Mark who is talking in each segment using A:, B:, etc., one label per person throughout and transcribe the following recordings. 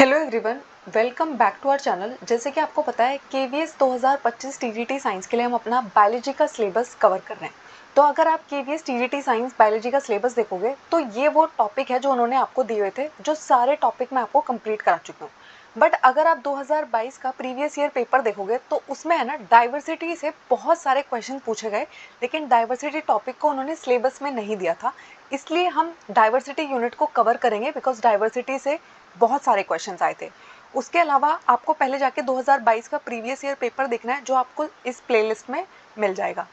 A: Hello everyone, welcome back to our channel. जैसे कि आपको पता है केवीएस 2025 टीजीटी साइंस के लिए हम अपना बायोलॉजी का सिलेबस कवर कर रहे हैं। तो अगर आप केवीएस टीजीटी साइंस बायोलॉजी का सिलेबस देखोगे तो ये वो टॉपिक है जो उन्होंने आपको दिए हुए थे, जो सारे टॉपिक मैं आपको कंप्लीट करा चुकी हूँ। बट अगर आप 2022 का प्रीवियस ईयर पेपर देखोगे तो उसमें है ना डाइवर्सिटी से बहुत सारे क्वेश्चन पूछे गए, लेकिन डाइवर्सिटी टॉपिक को उन्होंने सिलेबस में नहीं दिया था। इसलिए हम डाइवर्सिटी यूनिट को कवर करेंगे बिकॉज डाइवर्सिटी से बहुत सारे क्वेश्चंस आए थे। उसके अलावा आपको पहले जाके 2022 का प्रीवियस ईयर पेपर देखना है, जो आपको इस प्लेलिस्ट में मिल जाएगा।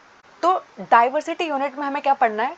A: तो डाइवर्सिटी यूनिट में हमें क्या पढ़ना है,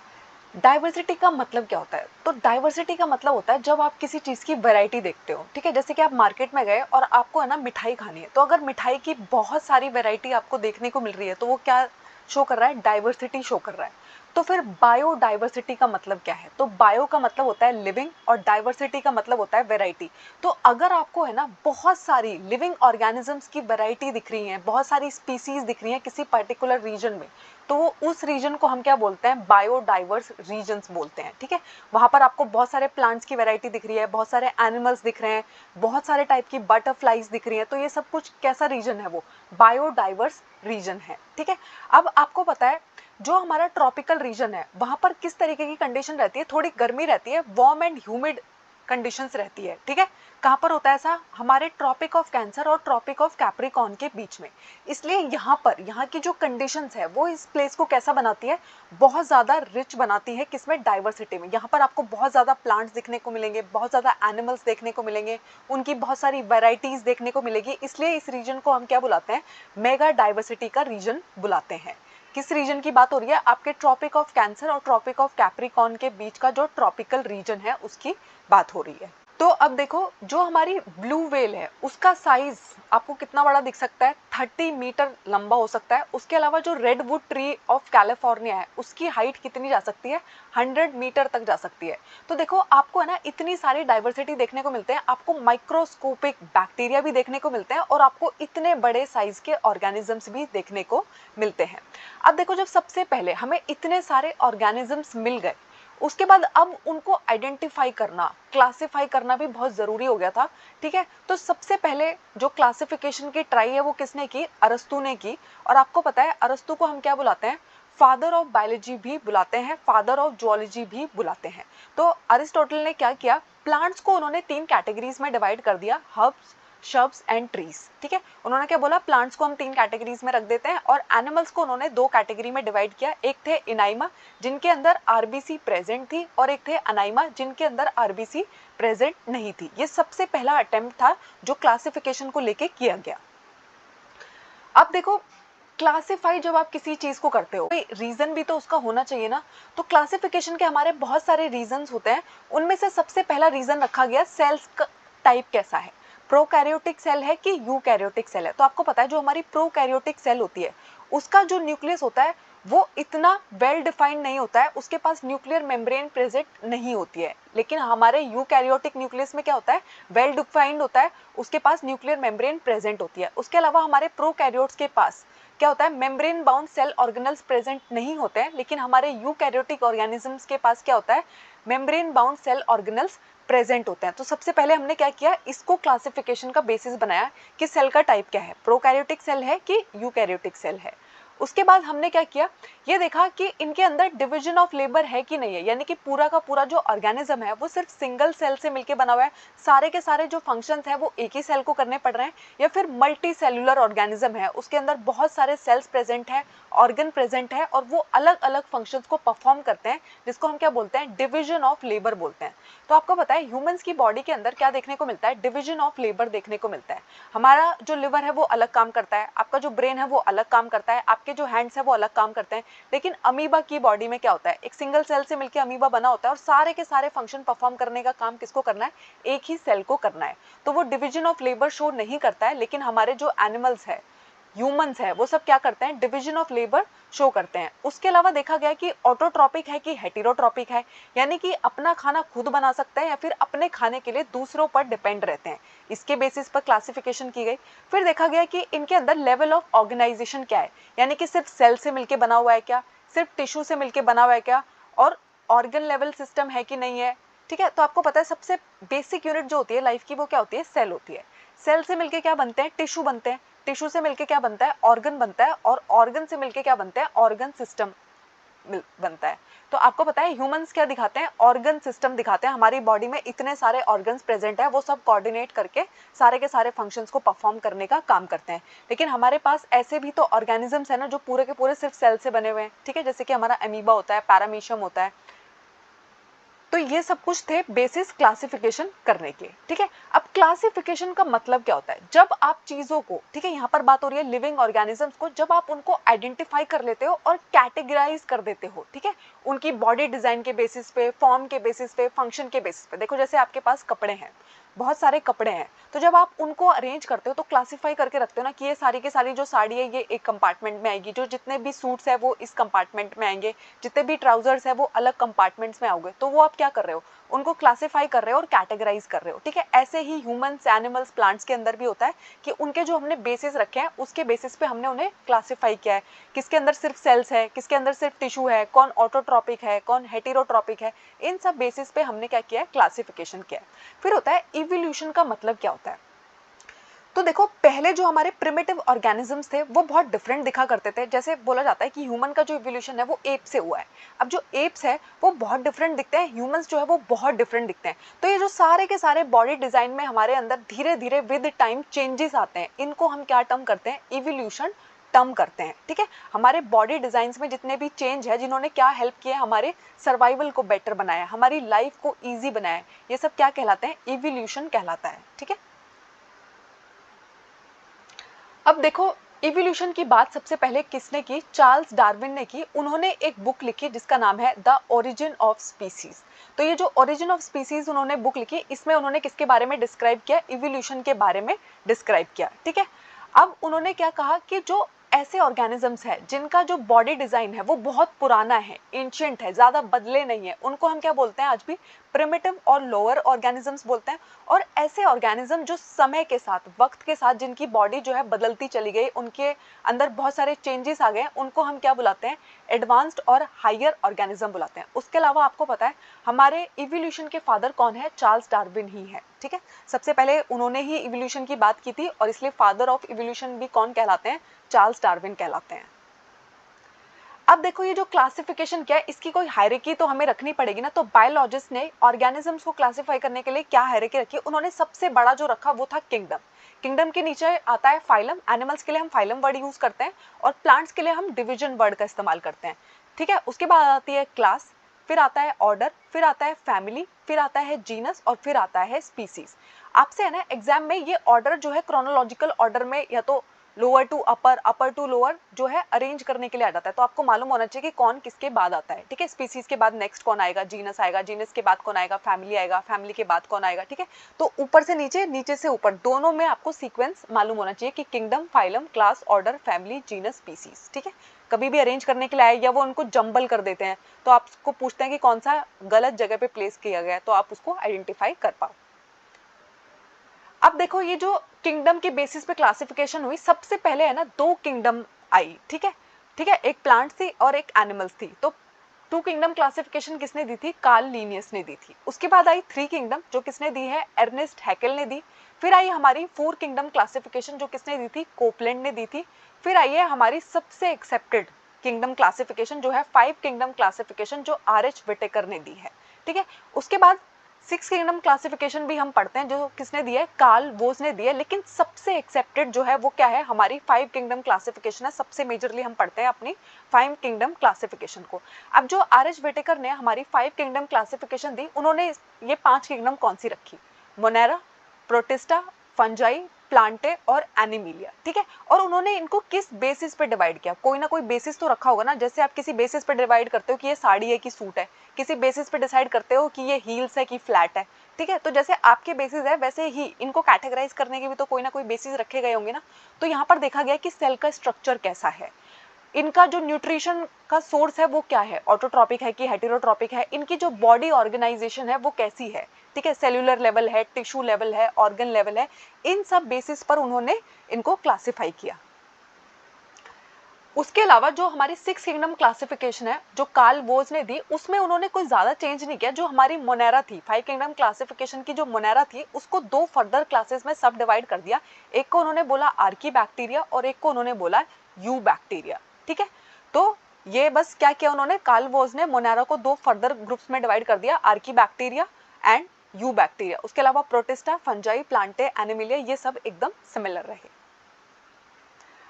A: डाइवर्सिटी का मतलब क्या होता है। तो डाइवर्सिटी का मतलब होता है जब आप किसी चीज़ की वैरायटी देखते हो, ठीक है। जैसे कि आप मार्केट में गए और आपको है ना मिठाई खानी है, तो अगर मिठाई की बहुत सारी वैरायटी आपको देखने को मिल रही है तो वो क्या शो कर रहा है, डाइवर्सिटी शो कर रहा है। तो फिर बायोडाइवर्सिटी का मतलब क्या है, तो बायो का मतलब होता है लिविंग और डाइवर्सिटी का मतलब होता है वैरायटी। तो अगर आपको है ना बहुत सारी लिविंग ऑर्गेनिजम्स की वैरायटी दिख रही है, बहुत सारी स्पीसीज दिख रही है किसी पर्टिकुलर रीजन में, तो वो उस रीजन को हम क्या बोलते हैं, बायोडाइवर्स रीजन्स बोलते हैं, ठीक है। वहां पर आपको बहुत सारे प्लांट्स की वैरायटी दिख रही है, बहुत सारे एनिमल्स दिख रहे हैं, बहुत सारे टाइप की बटरफ्लाईज दिख रही है, तो ये सब कुछ कैसा रीजन है, वो बायोडाइवर्स रीजन है, ठीक है। अब आपको पता है जो हमारा ट्रॉपिकल रीजन है वहां पर किस तरीके की कंडीशन रहती है, थोड़ी गर्मी रहती है, वार्म एंड ह्यूमिड कंडीशंस रहती है, ठीक है। कहां पर होता है ऐसा, हमारे ट्रॉपिक ऑफ कैंसर और ट्रॉपिक ऑफ कैप्रिकॉर्न के बीच में। इसलिए यहाँ की जो कंडीशंस है वो इस प्लेस को कैसा बनाती है, बहुत ज़्यादा रिच बनाती है। किसमें, डाइवर्सिटी में। यहाँ पर आपको बहुत ज़्यादा प्लांट्स दिखने को मिलेंगे, बहुत ज़्यादा एनिमल्स देखने को मिलेंगे, उनकी बहुत सारी वेराइटीज़ देखने को मिलेगी। इसलिए इस रीजन को हम क्या बुलाते हैं, मेगा डाइवर्सिटी का रीजन बुलाते हैं। किस रीजन की बात हो रही है, आपके ट्रॉपिक ऑफ कैंसर और ट्रॉपिक ऑफ कैप्रिकॉर्न के बीच का जो ट्रॉपिकल रीजन है उसकी बात हो रही है। तो अब देखो, जो हमारी ब्लू व्हेल है उसका साइज आपको कितना बड़ा दिख सकता है, 30 मीटर लंबा हो सकता है। उसके अलावा जो रेडवुड ट्री ऑफ कैलिफोर्निया है उसकी हाइट कितनी जा सकती है, 100 मीटर तक जा सकती है। तो देखो आपको है ना इतनी सारी डाइवर्सिटी देखने को मिलते हैं, आपको माइक्रोस्कोपिक बैक्टीरिया भी देखने को मिलते हैं और आपको इतने बड़े साइज के ऑर्गेनिजम्स भी देखने को मिलते हैं। अब देखो, जब सबसे पहले हमें इतने सारे ऑर्गेनिजम्स मिल गए, उसके बाद अब उनको आइडेंटिफाई करना, क्लासिफाई करना भी बहुत ज़रूरी हो गया था, ठीक है। तो सबसे पहले जो क्लासिफिकेशन की ट्राई है वो किसने की, अरस्तु ने की। और आपको पता है अरस्तु को हम क्या बुलाते हैं, फादर ऑफ बायोलॉजी भी बुलाते हैं, फादर ऑफ जूलॉजी भी बुलाते हैं। तो अरिस्टोटल ने क्या किया, प्लांट्स को उन्होंने 3 कैटेगरीज में डिवाइड कर दिया, हर्ब्स, शब्स एंड ट्रीज, ठीक है। उन्होंने क्या बोला, प्लांट्स को हम 3 कैटेगरीज में रख देते हैं, और एनिमल्स को उन्होंने 2 कैटेगरी में डिवाइड किया। एक थे इनाइमा जिनके अंदर आरबीसी प्रेजेंट थी, और एक थे अनाइमा जिनके अंदर आरबीसी प्रेजेंट नहीं थी। ये सबसे पहला अटेम्प्ट था जो क्लासिफिकेशन को लेके किया गया। अब देखो, क्लासिफाई जब आप किसी चीज को करते हो, रीजन भी तो उसका होना चाहिए ना। तो क्लासिफिकेशन के हमारे बहुत सारे रीजंस होते हैं, उनमें से सबसे पहला रीजन रखा गया सेल्स का टाइप कैसा है, प्रोकैरियोटिक सेल है कि यूकैरियोटिक सेल है। तो आपको पता है जो हमारी प्रोकैरियोटिक सेल होती है उसका जो न्यूक्लियस होता है वो इतना वेल डिफाइंड नहीं होता है, उसके पास न्यूक्लियर मेम्ब्रेन प्रेजेंट नहीं होती है। लेकिन हमारे यूकैरियोटिक न्यूक्लियस में क्या होता है, वेल डिफाइंड होता है, उसके पास न्यूक्लियर मेम्ब्रेन प्रेजेंट होती है। उसके अलावा हमारे प्रोकैरियोट्स के पास क्या होता है, membrane bound cell organelles present नहीं होते हैं। लेकिन हमारे यूकैरियोटिक ऑर्गेनिजम्स के पास क्या होता है, membrane bound cell organelles present होते हैं। तो सबसे पहले हमने क्या किया, इसको क्लासिफिकेशन का बेसिस बनाया कि सेल का टाइप क्या है, प्रोकैरियोटिक सेल है कि यूकैरियोटिक सेल है। उसके बाद हमने क्या किया, ये देखा कि इनके अंदर डिवीजन ऑफ लेबर है कि नहीं है, यानी कि पूरा का पूरा जो ऑर्गेनिज्म है वो सिर्फ सिंगल सेल से मिलकर बना हुआ है, सारे के सारे जो फंक्शंस हैं वो एक ही सेल को करने पड़ रहे हैं, या फिर मल्टी सेलुलर ऑर्गेनिज्म है, उसके अंदर बहुत सारे सेल्स प्रेजेंट है, ऑर्गन प्रेजेंट है, और वो अलग अलग फंक्शंस को परफॉर्म करते हैं, जिसको हम क्या बोलते हैं, डिवीजन ऑफ लेबर बोलते हैं। तो आपको पता है ह्यूमंस की बॉडी के अंदर क्या देखने को मिलता है, डिवीजन ऑफ लेबर देखने को मिलता है। हमारा जो लिवर है वो अलग काम करता है, आपका जो ब्रेन है वो अलग काम करता है, आपके जो हैंड्स है वो अलग काम करते हैं। लेकिन अमीबा की बॉडी में क्या होता है, एक सिंगल सेल से मिलकर अमीबा बना होता है, और सारे के सारे फंक्शन परफॉर्म करने का काम किसको करना है, एक ही सेल को करना है। तो वो डिवीजन ऑफ लेबर शो नहीं करता है। लेकिन हमारे जो एनिमल्स है, ह्यूमंस है, वो सब क्या करते हैं, डिवीजन ऑफ लेबर शो करते हैं। उसके अलावा देखा गया कि ऑटोट्रॉपिक है कि हेटेरोट्रॉपिक है, यानी कि अपना खाना खुद बना सकते हैं या फिर अपने खाने के लिए दूसरों पर डिपेंड रहते हैं। इसके बेसिस पर क्लासिफिकेशन की गई। फिर देखा गया कि इनके अंदर लेवल ऑफ ऑर्गेनाइजेशन क्या है, यानी कि सिर्फ सेल से मिलकर बना हुआ है क्या, सिर्फ टिश्यू से मिलकर बना हुआ है क्या, और ऑर्गन लेवल सिस्टम है कि नहीं है, ठीक है। तो आपको पता है सबसे बेसिक यूनिट जो होती है लाइफ की वो क्या होती है, सेल होती है। सेल से मिलके क्या बनते हैं, टिश्यू बनते हैं, टिश्यू से मिलके क्या बनता है, ऑर्गन बनता है, और ऑर्गन से मिलके क्या बनता है, ऑर्गन सिस्टम बनता है। तो आपको पता है ह्यूमंस क्या दिखाते हैं, ऑर्गन सिस्टम दिखाते हैं। हमारी बॉडी में इतने सारे ऑर्गन्स प्रेजेंट है, वो सब कोऑर्डिनेट करके सारे के सारे फंक्शंस को परफॉर्म करने का काम करते हैं। लेकिन हमारे पास ऐसे भी तो ऑर्गेनिजम्स है ना जो पूरे के पूरे सिर्फ सेल से बने हुए हैं, ठीक है, जैसे कि हमारा अमीबा होता है, पैरामीशियम होता है। तो ये सब कुछ थे बेसिस क्लासिफिकेशन करने के, ठीक है। अब क्लासिफिकेशन का मतलब क्या होता है, जब आप चीजों को, ठीक है, यहाँ पर बात हो रही है लिविंग ऑर्गेनिजम्स को, जब आप उनको आइडेंटिफाई कर लेते हो और कैटेगराइज कर देते हो, ठीक है, उनकी बॉडी डिजाइन के बेसिस पे, फॉर्म के बेसिस पे, फंक्शन के बेसिस पे। देखो जैसे आपके पास कपड़े हैं, बहुत सारे कपड़े हैं, तो जब आप उनको अरेंज करते हो तो क्लासिफाई करके रखते हो ना कि ये सारी की सारी जो साड़ी है ये एक कंपार्टमेंट में आएगी, जो जितने भी सूट्स है वो इस कंपार्टमेंट में आएंगे, जितने भी ट्राउजर्स है वो अलग कंपार्टमेंट्स में आओगे। तो वो आप क्या कर रहे हो, उनको क्लासिफाई कर रहे हो और कैटेगराइज कर रहे हो, ठीक है। ऐसे ही ह्यूमंस, एनिमल्स, प्लांट्स के अंदर भी होता है कि उनके जो हमने बेसिस रखे हैं उसके बेसिस पे हमने उन्हें क्लासिफाई किया है, किसके अंदर सिर्फ सेल्स है, किसके अंदर सिर्फ टिश्यू है, कौन ऑटोट्रॉपिक है, कौन हेटेरोट्रॉपिक है, इन सब बेसिस पे हमने क्या किया है, क्लासिफिकेशन किया है। फिर होता है इवोल्यूशन का मतलब क्या होता है। तो देखो पहले जो हमारे प्रिमिटिव ऑर्गेनिजम्स थे वो बहुत डिफरेंट दिखा करते थे। जैसे बोला जाता है कि ह्यूमन का जो इवोल्यूशन है वो एप से हुआ है। अब जो एप्स है वो बहुत डिफरेंट दिखते हैं, ह्यूमंस जो है वो बहुत डिफरेंट दिखते हैं। तो ये जो सारे के सारे बॉडी डिजाइन में हमारे अंदर धीरे धीरे विद टाइम चेंजेस आते हैं, इनको हम क्या टर्म करते हैं, इवोल्यूशन टर्म करते हैं, ठीक है। हमारे बॉडी डिजाइंस में जितने भी चेंज है, जिन्होंने क्या हेल्प किया, हमारे सर्वाइवल को बेटर बनाया, हमारी लाइफ को ईजी बनाया, ये सब क्या कहलाते हैं, इवोल्यूशन कहलाता है, ठीक है। अब देखो इवोल्यूशन की बात सबसे पहले किसने की, चार्ल्स डार्विन ने की। उन्होंने एक बुक लिखी जिसका नाम है द ओरिजिन ऑफ स्पीसीज। तो ये जो ओरिजिन ऑफ स्पीसीज उन्होंने बुक लिखी, इसमें उन्होंने किसके बारे में डिस्क्राइब किया, इवोल्यूशन के बारे में डिस्क्राइब किया, ठीक है। अब उन्होंने क्या कहा कि जो ऐसे ऑर्गेनिजम्स है जिनका जो बॉडी डिजाइन है वो बहुत पुराना है, एंशिएंट है, ज्यादा बदले नहीं है, उनको हम क्या बोलते हैं, आज भी प्रिमिटिव और लोअर ऑर्गेनिजम्स बोलते हैं। और ऐसे ऑर्गेनिज्म जो समय के साथ, वक्त के साथ जिनकी बॉडी जो है बदलती चली गई, उनके अंदर बहुत सारे चेंजेस आ गए, उनको हम क्या बुलाते हैं, एडवांस्ड और हायर ऑर्गेनिज्म बुलाते हैं। उसके अलावा आपको पता है हमारे इवोल्यूशन के फादर कौन है, चार्ल्स डार्विन ही है, ठीक है। सबसे पहले उन्होंने ही इवोल्यूशन की बात की थी और इसलिए फादर ऑफ इवोल्यूशन भी कौन कहलाते हैं, चार्ल्स डार्विन कहलाते हैं। अब देखो ये जो क्लासिफिकेशन क्या है, इसकी कोई हायरार्की तो हमें रखनी पड़ेगी ना। तो बायोलॉजिस्ट ने ऑर्गेनिजम्स को क्लासिफाई करने के लिए क्या हायरार्की रखी, उन्होंने सबसे बड़ा जो रखा वो था किंगडम। किंगडम के नीचे आता है फाइलम, एनिमल्स के लिए हम फाइलम वर्ड यूज करते हैं और प्लांट्स के लिए हम डिवीजन वर्ड का इस्तेमाल करते हैं, ठीक है। उसके बाद आती है क्लास, फिर आता है ऑर्डर, फिर आता है फैमिली, फिर आता है जीनस और फिर आता है स्पीसीज। आपसे है ना एग्जाम में ये ऑर्डर जो है क्रोनोलॉजिकल ऑर्डर में या तो lower to upper, upper to lower जो है अरेंज करने के लिए आ जाता है। तो आपको मालूम होना चाहिए कि कौन किसके बाद आता है, ठीक है। स्पीसीज के बाद नेक्स्ट कौन आएगा, जीनस आएगा, जीनस के बाद कौन आएगा, फैमिली आएगा, फैमिली के बाद कौन आएगा, ठीक है। तो ऊपर से नीचे, नीचे से ऊपर, दोनों में आपको सीक्वेंस मालूम होना चाहिए कि kingdom, phylum, class, order, family, genus, species, ठीक है। कभी भी अरेंज करने के लिए आए या वो उनको जंबल कर देते हैं तो आपको पूछते हैं कि कौन सा गलत जगह पे प्लेस किया गया है, तो आप उसको आइडेंटिफाई कर पाओ। अब देखो ये जो किंगडम के बेसिस पे क्लासिफिकेशन हुई, सबसे पहले है ना दो किंगडम आई, ठीक है, ठीक है। एक प्लांट्स थी और एक एनिमल्स थी। तो टू किंगडम क्लासिफिकेशन किसने दी थी, कार्ल लिनियस ने दी थी। उसके बाद आई थ्री किंगडम जो किसने दी है, अर्नेस्ट हैकेल ने दी। फिर आई हमारी फोर किंगडम क्लासिफिकेशन जो किसने दी थी, कोपलैंड ने दी थी। फिर आई है हमारी सबसे एक्सेप्टेड किंगडम क्लासिफिकेशन जो है फाइव किंगडम क्लासिफिकेशन, जो आर.एच. विटेकर ने दी है, ठीक है। उसके बाद सिक्स किंगडम क्लासिफिकेशन भी हम पढ़ते हैं जो किसने दिया है, कार्ल वोज ने दिया है। लेकिन सबसे एक्सेप्टेड जो है वो क्या है, हमारी फाइव किंगडम क्लासिफिकेशन है। सबसे मेजरली हम पढ़ते हैं अपनी फाइव किंगडम क्लासिफिकेशन को। अब जो आर.एच. विटेकर ने हमारी फाइव किंगडम क्लासिफिकेशन दी, उन्होंने ये पांच किंगडम कौन सी रखी, मोनेरा, प्रोटिस्टा, फंजाई, प्लांटे और एनिमिलिया, ठीक है। और उन्होंने इनको किस बेसिस पे डिवाइड किया, कोई ना कोई बेसिस तो रखा होगा ना। जैसे आप किसी बेसिस पे डिवाइड करते हो कि ये साड़ी है कि सूट है, किसी बेसिस पे डिसाइड करते हो कि ये हील्स है कि फ्लैट है, ठीक है। तो जैसे आपके बेसिस है वैसे ही इनको कैटेगराइज करने के भी तो कोई ना कोई बेसिस रखे गए होंगे ना। तो यहाँ पर देखा गया कि सेल का स्ट्रक्चर कैसा है, इनका जो न्यूट्रिशन का सोर्स है वो क्या है, ऑटोट्रॉपिक है कि हेटेरोट्रॉपिक है, इनकी जो बॉडी ऑर्गेनाइजेशन है वो कैसी है, ठीक है, सेल्यूलर लेवल है, टिश्यू लेवल है, ऑर्गन लेवल है, इन सब बेसिस पर उन्होंने इनको क्लासिफाई किया। उसके अलावा जो हमारी 6 किंगडम क्लासिफिकेशन है जो कार्ल वोज ने दी, उसमें उन्होंने कोई ज़्यादा चेंज नहीं किया। जो हमारी मोनेरा थी, 5 किंगडम क्लासिफिकेशन की जो मोनेरा थी, उसको 2 फर्दर क्लासेस में सब डिवाइड कर दिया। एक को उन्होंने बोला आर्की बैक्टीरिया और एक को उन्होंने बोला यू बैक्टीरिया। ठीक है, तो ये बस क्या किया उन्होंने, कार्ल वोज ने मोनेरा को 2 फर्दर ग्रुप्स में डिवाइड कर दिया, Archie bacteria and you bacteria. उसके अलावा प्रोटिस्टा, फंजाई, प्लांटे, एनिमिलिया ये सब एकदम सिमिलर रहे।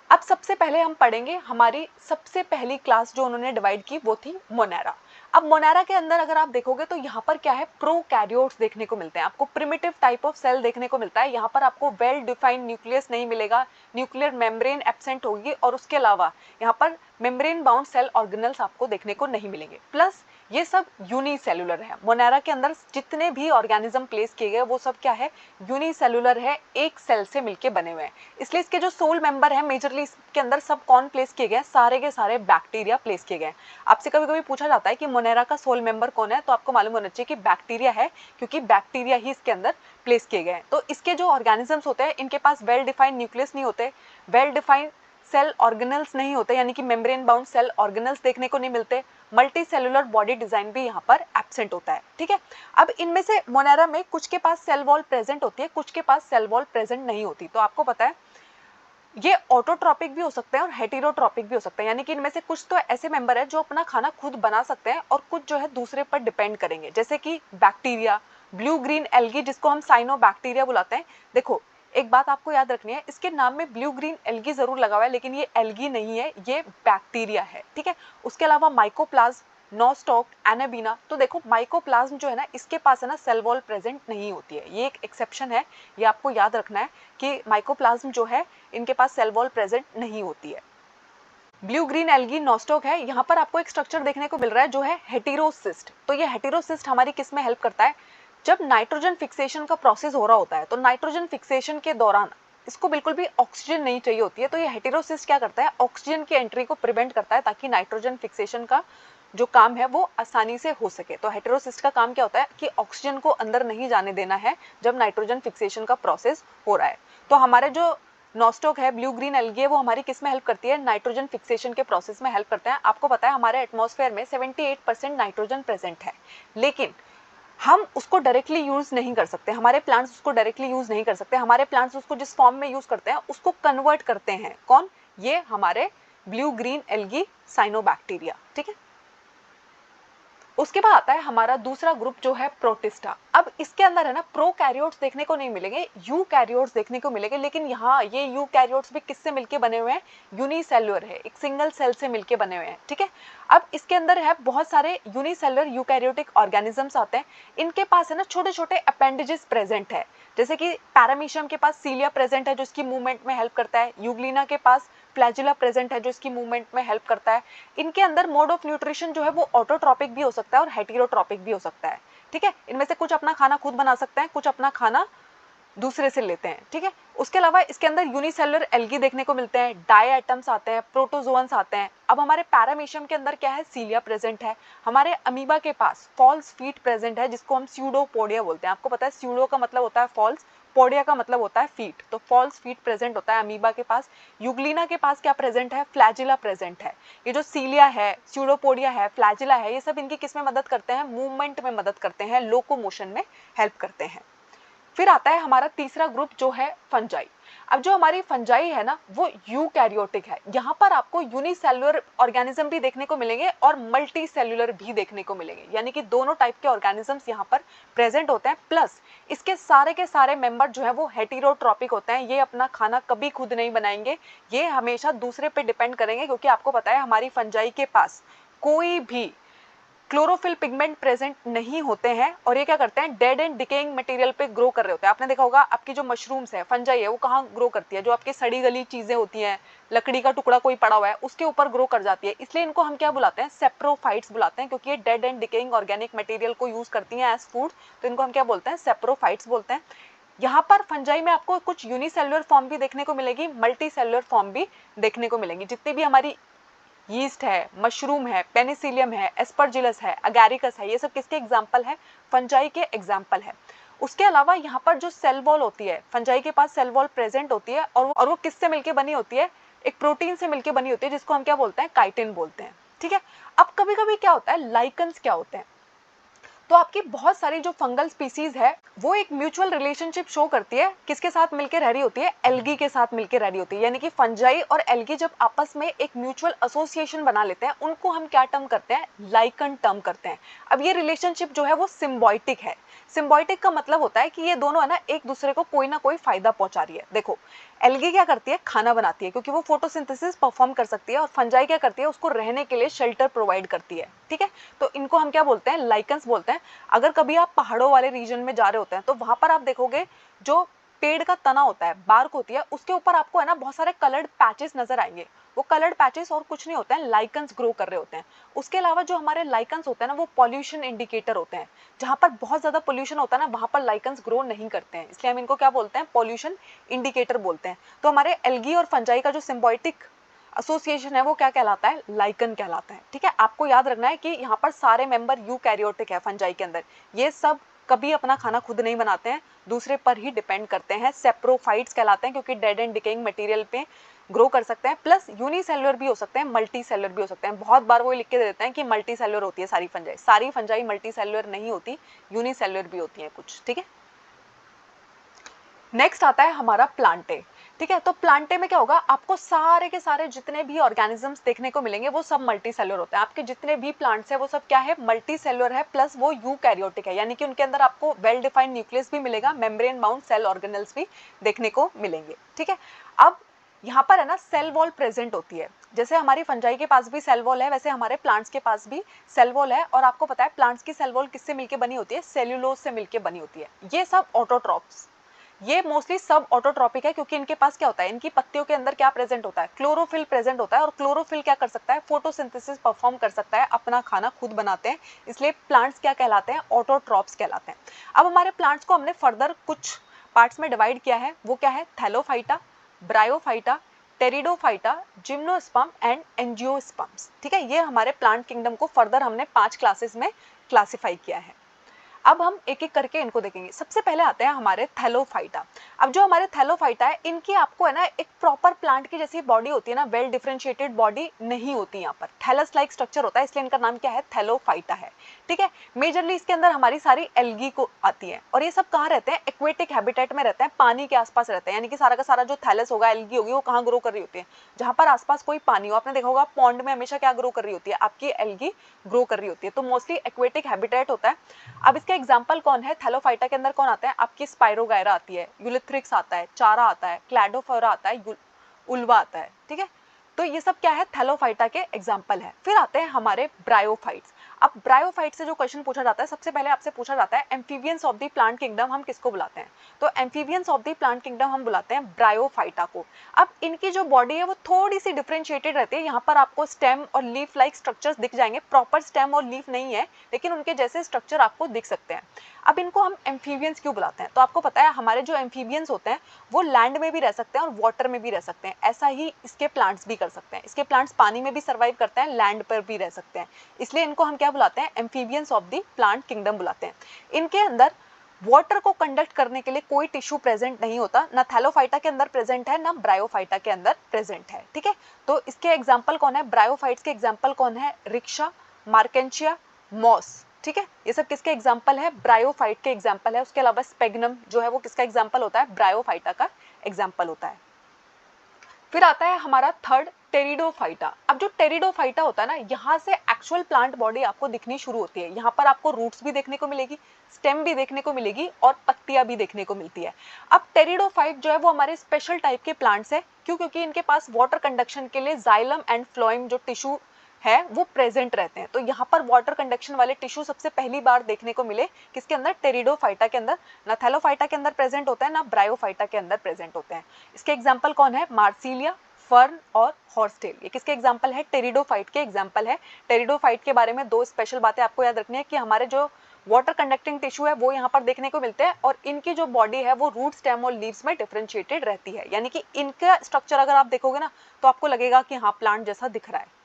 A: अब सबसे पहले हम पढ़ेंगे हमारी सबसे पहली क्लास जो उन्होंने डिवाइड की वो थी मोनेरा। अब मोनेरा के अंदर अगर आप देखोगे तो यहाँ पर क्या है, प्रोकैरियोट्स देखने को मिलते हैं, आपको प्रिमिटिव टाइप ऑफ सेल देखने को मिलता है। यहाँ पर आपको वेल डिफाइंड न्यूक्लियस नहीं मिलेगा, न्यूक्लियर मेम्ब्रेन एब्सेंट होगी और उसके अलावा यहाँ पर मेम्ब्रेन बाउंड सेल ऑर्गेनल्स आपको देखने को नहीं मिलेंगे। प्लस ये सब यूनिसेलुलर है। मोनेरा के अंदर जितने भी ऑर्गेनिज्म प्लेस किए गए वो सब क्या है, यूनिसेलुलर है, एक सेल से मिलके बने हुए हैं। इसलिए इसके जो सोल मेंबर है मेजरली इसके अंदर सब कौन प्लेस किए गए, सारे के सारे बैक्टीरिया प्लेस किए गए। आपसे कभी कभी पूछा जाता है कि मोनेरा का सोल मेंबर कौन है, तो आपको मालूम होना चाहिए कि बैक्टीरिया है, क्योंकि बैक्टीरिया ही इसके अंदर प्लेस किए गए हैं। तो इसके जो ऑर्गेनिजम्स होते हैं इनके पास वेल डिफाइंड न्यूक्लियस नहीं होते, वेल डिफाइंड सेल ऑर्गेनल्स नहीं होते, यानी कि मेम्ब्रेन बाउंड सेल ऑर्गेनल्स देखने को नहीं मिलते, मल्टी सेलुलर बॉडी डिजाइन भी यहाँ पर एब्सेंट होता है। ठीक है, अब इनमें से मोनेरा में कुछ के पास सेल वॉल प्रेजेंट होती है, कुछ के पास सेल वॉल प्रेजेंट नहीं होती। तो आपको पता है ये ऑटोट्रॉपिक भी हो सकते हैं और हेटेरोट्रॉपिक भी हो सकते हैं, यानी कि इनमें से कुछ तो ऐसे मेंबर है जो अपना खाना खुद बना सकते हैं और कुछ जो है दूसरे पर डिपेंड करेंगे, जैसे कि बैक्टीरिया, ब्लू ग्रीन एल्गी जिसको हम साइनोबैक्टीरिया बुलाते हैं। देखो एक बात आपको याद रखनी है, इसके नाम में ब्लू ग्रीन एल्गी जरूर लगा हुआ है लेकिन ये एल्गी नहीं है, ये बैक्टीरिया है। ठीक है, उसके अलावा माइकोप्लाज्म, नोस्टॉक, एनाबीना। तो देखो माइकोप्लाज्म जो है ना, इसके पास है ना सेल वॉल प्रेजेंट नहीं होती है, ये एक एक्सेप्शन है, ये आपको याद रखना है कि माइकोप्लाज्म जो है इनके पास सेल वॉल प्रेजेंट नहीं होती है। ब्लू ग्रीन एल्गी नोस्टॉक है, यहाँ पर आपको एक स्ट्रक्चर देखने को मिल रहा है जो है हेटेरोसिस्ट। तो ये हेटेरोसिस्ट हमारी किस में हेल्प करता है, जब नाइट्रोजन फिक्सेशन का प्रोसेस हो रहा होता है तो नाइट्रोजन फिक्सेशन के दौरान इसको बिल्कुल भी ऑक्सीजन नहीं चाहिए होती है, तो ये हेटेरोसिस्ट क्या करता है, ऑक्सीजन की एंट्री को प्रिवेंट करता है ताकि नाइट्रोजन फिक्सेशन का जो काम है वो आसानी से हो सके। तो हेटेरोसिस्ट का काम क्या होता है कि ऑक्सीजन को अंदर नहीं जाने देना है जब नाइट्रोजन फिक्सेशन का प्रोसेस हो रहा है। तो हमारे जो नोस्टॉक है, ब्लू ग्रीन एल्गी है, वो हमारी किस में हेल्प करती है, नाइट्रोजन फिक्सेशन के प्रोसेस में हेल्प करते हैं। आपको पता है हमारे एटमॉस्फेयर में 78% नाइट्रोजन प्रेजेंट है, लेकिन हम उसको डायरेक्टली यूज नहीं कर सकते, हमारे प्लांट्स उसको डायरेक्टली यूज नहीं कर सकते। हमारे प्लांट्स उसको जिस फॉर्म में यूज करते हैं उसको कन्वर्ट करते हैं, कौन, ये हमारे ब्लू ग्रीन एल्गी साइनोबैक्टीरिया। ठीक है, उसके बाद आता है हमारा दूसरा ग्रुप जो है प्रोटिस्टा। अब इसके अंदर है ना प्रोकैरियोट्स देखने को नहीं मिलेंगे, यूकैरियोट्स देखने को मिलेंगे, लेकिन यहाँ ये यूकैरियोट्स भी किससे मिलके बने हुए हैं, यूनिसेलुलर है, एक सिंगल सेल से मिलके बने हुए हैं। ठीक है, अब इसके अंदर है बहुत सारे यूनिसेलुलर यूकैरियोटिक ऑर्गेनिजम्स आते हैं, इनके पास है ना छोटे छोटे अपेंडेजेस प्रेजेंट है, जैसे कि पैरामीशियम के पास सीलिया प्रेजेंट है जो इसकी मूवमेंट में हेल्प करता है, यूग्लिना के पास फ्लैजिला प्रेजेंट है जो इसकी मूवमेंट में हेल्प करता है। इनके अंदर मोड ऑफ न्यूट्रिशन जो है वो ऑटोट्रॉपिक भी हो सकता है और हेटेरोट्रॉपिक भी हो सकता है। ठीक है, इनमें से कुछ अपना खाना खुद बना सकते हैं, कुछ अपना खाना दूसरे से लेते हैं। ठीक है, उसके अलावा इसके अंदर यूनिसेलुलर एल्गी देखने को मिलते हैं, डाई एटम्स आते हैं, प्रोटोजोअन्स आते हैं। अब हमारे पैरामीशियम के अंदर क्या है, सीलिया प्रेजेंट है। हमारे अमीबा के पास फॉल्स फीट प्रेजेंट है जिसको हम स्यूडोपोडिया बोलते हैं। आपको पता है स्यूडो का मतलब होता है फॉल्स, पोडिया का मतलब होता है फीट, तो फॉल्स फीट प्रेजेंट होता है अमीबा के पास। यूग्लिना के पास क्या प्रेजेंट है, फ्लैजिला प्रेजेंट है। ये जो सीलिया है, स्यूडोपोडिया है, फ्लैजिला है, ये सब इनकी किस में मदद करते हैं, मूवमेंट में मदद करते हैं, लोकोमोशन में हेल्प करते हैं। फिर आता है हमारा तीसरा ग्रुप जो है फंजाई। अब जो हमारी फंजाई है ना वो यूकैरियोटिक है, यहाँ पर आपको यूनिसेलुलर ऑर्गेनिज्म भी देखने को मिलेंगे और मल्टी सेलुलर भी देखने को मिलेंगे, यानी कि दोनों टाइप के ऑर्गेनिजम्स यहाँ पर प्रेजेंट होते हैं। प्लस इसके सारे के सारे मेंबर जो है वो हेटेरोट्रॉपिक होते हैं, ये अपना खाना कभी खुद नहीं बनाएंगे, ये हमेशा दूसरे पे डिपेंड करेंगे, क्योंकि आपको पता है हमारी फंजाई के पास कोई भी क्लोरोफिल पिगमेंट प्रेजेंट नहीं होते हैं और ये क्या करते हैं, डेड एंड डिकेइंग मटेरियल पे ग्रो कर रहे होते हैं। आपने देखा होगा आपकी जो मशरूम्स है, फंजाई है, वो कहाँ ग्रो करती है, जो आपकी सड़ी गली चीजें होती हैं, लकड़ी का टुकड़ा कोई पड़ा हुआ है उसके ऊपर ग्रो कर जाती है। इसलिए इनको हम क्या बुलाते हैं, सेप्रोफाइट्स बुलाते हैं, क्योंकि ये dead and decaying organic material को यूज करती हैं एज फूड, तो इनको हम क्या बोलते हैं, सेप्रोफाइट्स बोलते हैं। यहाँ पर फंजाई में आपको कुछ यूनिसेलुलर फॉर्म भी देखने को मिलेगी, मल्टी सेलुलर फॉर्म भी देखने को मिलेंगी। जितनी भी हमारी यीस्ट है, मशरूम है, पेनिसिलियम है, एस्परजिलस है, अगैरिकस है, ये सब किसके एग्जाम्पल है, फंजाई के एग्जाम्पल है। उसके अलावा यहाँ पर जो सेल वॉल होती है, फंजाई के पास सेल वॉल प्रेजेंट होती है और वो किससे मिलके बनी होती है, एक प्रोटीन से मिलकर बनी होती है जिसको हम क्या बोलते हैं, काइटिन बोलते हैं, ठीक है। अब कभी कभी क्या होता है, लाइकन्स क्या होते हैं, तो आपकी बहुत सारी जो फंगल स्पीसीज है वो एक म्यूचुअल रिलेशनशिप शो करती है, किसके साथ मिलकर रह रही होती है, एल्गी के साथ मिलकर रह रही होती है। यानी कि फंजाई और एल्गी जब आपस में एक म्यूचुअल एसोसिएशन बना लेते हैं, उनको हम क्या टर्म करते हैं, लाइकन टर्म करते हैं। अब ये रिलेशनशिप जो है वो सिम्बायोटिक है। सिम्बायोटिक का मतलब होता है कि ये दोनों है ना एक दूसरे को कोई ना कोई फायदा पहुंचा रही है। देखो, एल्गी क्या करती है, खाना बनाती है क्योंकि वो फोटोसिंथेसिस परफॉर्म कर सकती है, और फंजाई क्या करती है, उसको रहने के लिए शेल्टर प्रोवाइड करती है, ठीक है। तो इनको हम क्या बोलते हैं, लाइकन्स बोलते हैं। अगर कभी आप पहाड़ों वाले रीजन में जा रहे होते हैं तो वहां पर आप देखोगे जो पेड़ का तना होता है, बार्क होती है, उसके ऊपर आपको है ना बहुत सारे कलर्ड पैचेस नजर आएंगे। वो कलर्ड पैचेस और कुछ नहीं होते हैं, लाइकन्स ग्रो कर रहे होते हैं। उसके अलावा जो हमारे लाइकन्स होते हैं ना वो पॉल्यूशन इंडिकेटर होते हैं। जहां पर बहुत ज्यादा पोल्यूशन होता है ना वहां पर लाइकन्स ग्रो नहीं करते हैं, इसलिए हम इनको क्या बोलते हैं, पॉल्यूशन इंडिकेटर बोलते हैं। तो हमारे एल्गी और फंजाई का जो सिम्बायोटिक एसोसिएशन है वो क्या कहलाता है, लाइकन कहलाता है, ठीक है। आपको याद रखना है कि यहाँ पर सारे मेंबर यूकैरियोटिक है फंजाई के अंदर। ये सब कभी अपना खाना खुद नहीं बनाते हैं, दूसरे पर ही डिपेंड करते हैं। सेप्रोफाइट्स कहलाते हैं क्योंकि डेड एंड डिकेइंग मटेरियल पे ग्रो कर सकते हैं, प्लस यूनिसेलुलर भी हो सकते हैं, मल्टी सेलुलर भी हो सकते हैं। बहुत बार वो लिख के दे देते हैं कि मल्टी सेलुलर होती है सारी फंजाई मल्टी सेलुलर नहीं होती, यूनिसेलुलर भी होती है कुछ, ठीक है। नेक्स्ट आता है हमारा प्लांटे, ठीक है। तो प्लांटे में क्या होगा, आपको सारे के सारे जितने भी ऑर्गेनिजम्स देखने को मिलेंगे वो सब मल्टी सेलुलर होते हैं। आपके जितने भी प्लांट्स है वो सब क्या है, मल्टी सेलुलर है, प्लस वो यूकैरियोटिक है। यानी कि उनके अंदर आपको वेल डिफाइंड न्यूक्लियस भी मिलेगा, मेम्ब्रेन बाउंड सेल ऑर्गेनल्स भी देखने को मिलेंगे, ठीक है। अब यहाँ पर है ना सेल वॉल प्रेजेंट होती है। जैसे हमारी फंजाई के पास भी सेल वॉल है, वैसे हमारे प्लांट्स के पास भी सेल वॉल है। और आपको पता है प्लांट्स की सेल वॉल किससे मिलकर बनी होती है, सेल्यूलोज से मिलकर बनी होती है। ये सब ऑटोट्रॉप्स, ये मोस्टली सब ऑटोट्रॉपिक है क्योंकि इनके पास क्या होता है, इनकी पत्तियों के अंदर क्या प्रेजेंट होता है, क्लोरोफिल प्रेजेंट होता है। और क्लोरोफिल क्या कर सकता है, फोटोसिंथेसिस परफॉर्म कर सकता है, अपना खाना खुद बनाते हैं। इसलिए प्लांट्स क्या कहलाते हैं, ऑटोट्रॉप्स कहलाते हैं। अब हमारे प्लांट्स को हमने फर्दर कुछ पार्ट्स में डिवाइड किया है, वो क्या है, Thallophyta, bryophyta, pteridophyta, gymnosperm and angiosperms, ठीक है। ये हमारे प्लांट किंगडम को फर्दर हमने 5 क्लासेस में क्लासिफाई किया है। अब हम एक एक करके इनको देखेंगे। सबसे पहले आते हैं हमारे थैलोफाइटा। अब जो हमारे थैलोफाइटा है, इनकी आपको है ना एक प्रॉपर प्लांट की जैसी बॉडी होती है ना, वेल डिफरेंशिएटेड बॉडी नहीं होती। यहाँ पर थैलस लाइक स्ट्रक्चर होता है, इसलिए इनका नाम क्या है, थैलोफाइटा है, ठीक है। मेजरली इसके अंदर हमारी सारी एल्गी को आती है। और ये सब कहाँ रहते हैं, एक्वेटिक हैबिटेट में रहते हैं, पानी के आसपास रहते हैं। यानी कि सारा का सारा जो थैलस होगा, एल्गी होगी, वो कहाँ ग्रो कर रही होती है, जहाँ पर आसपास कोई पानी हो। आपने देखा होगा पॉन्ड में हमेशा क्या ग्रो कर रही होती है, आपकी एल्गी ग्रो कर रही होती है। तो मोस्टली एक्वेटिक हैबिटेट होता है। अब इसका एग्जांपल कौन है, थैलोफाइटा के अंदर कौन आता है, आपकी स्पाइरोगायरा आती है, यूलिथ्रिक्स आता है, चारा आता है, क्लैडोफोरा आता है, उल्वा आता है, ठीक है। तो ये सब क्या है, थैलोफाइटा के एग्जांपल है। फिर आते हैं हमारे ब्रायोफाइट्स। अब ब्रायोफाइट से जो क्वेश्चन पूछा जाता है, सबसे पहले आपसे पूछा जाता है amphibians of the plant kingdom हम किसको बुलाते हैं, तो amphibians of the plant kingdom हम बुलाते हैं ब्रायोफाइटा को। अब इनकी जो बॉडी है वो थोड़ी सी डिफरेंशिएटेड रहती है। यहाँ पर आपको स्टेम और लीफ लाइक स्ट्रक्चर्स दिख जाएंगे, प्रॉपर स्टेम और लीफ नहीं है, लेकिन उनके जैसे स्ट्रक्चर आपको दिख सकते हैं। अब इनको हम एम्फीबियंस क्यों बुलाते हैं, तो आपको पता है हमारे जो एम्फीबियंस होते हैं वो लैंड में भी रह सकते हैं और वाटर में भी रह सकते हैं। ऐसा ही इसके प्लांट्स भी कर सकते हैं। इसके प्लांट्स पानी में भी सर्वाइव करते हैं, लैंड पर भी रह सकते हैं। इसलिए इनको हम क्या बुलाते हैं, amphibians of the plant kingdom बुलाते हैं। इनके अंदर वाटर को कंडक्ट करने के लिए कोई टिश्यू प्रेजेंट नहीं होता, ना थैलोफाइटा के अंदर प्रेजेंट है, ना ब्रायोफाइटा के अंदर प्रेजेंट है, ठीक है। तो इसके एग्जाम्पल कौन है, ब्रायोफाइट्स के एग्जाम्पल कौन है, रिक्शा, मार्केंशिया, मॉस, ठीक है। ये सब किसके एग्जाम्पल है, ब्रायोफाइट के एग्जाम्पल है। उसके अलावा स्पेगनम जो है वो किसका एग्जाम्पल होता है, ब्रायोफाइटा का एग्जाम्पल होता है। फिर आता है हमारा थर्ड टेरिडोफाइटा। अब जो टेरिडोफाइटा होता है ना, यहाँ से एक्चुअल प्लांट बॉडी आपको दिखनी शुरू होती है। यहाँ पर आपको रूट्स भी देखने को मिलेगी, स्टेम भी देखने को मिलेगी और पत्तियां भी देखने को मिलती है। अब टेरिडोफाइट जो है वो हमारे स्पेशल टाइप के प्लांट्स है। क्यों, क्योंकि इनके पास वाटर कंडक्शन के लिए जाइलम एंड फ्लोएम जो टिश्यू है वो प्रेजेंट रहते हैं। तो यहाँ पर वाटर कंडक्शन वाले टिश्यू सबसे पहली बार देखने को मिले किसके अंदर, टेरिडोफाइटा के अंदर। ना थैलोफाइटा के अंदर प्रेजेंट होते हैं, ना ब्रायोफाइटा के अंदर प्रेजेंट होते हैं। इसके एग्जाम्पल कौन है, मार्सिलिया, फर्न और हॉर्सटेल। ये किसके एग्जाम्पल है, टेरिडोफाइट के एग्जाम्पल है। टेरिडोफाइट के बारे में दो स्पेशल बातें आपको याद रखनी है कि हमारे जो वाटर कंडक्टिंग टिश्यू है वो यहाँ पर देखने को मिलते हैं और इनकी जो बॉडी है वो रूट, स्टेम और लीव्स में डिफरेंशिएटेड रहती है। यानी कि इनका स्ट्रक्चर अगर आप देखोगे ना तो आपको लगेगा कि हाँ प्लांट जैसा दिख रहा है।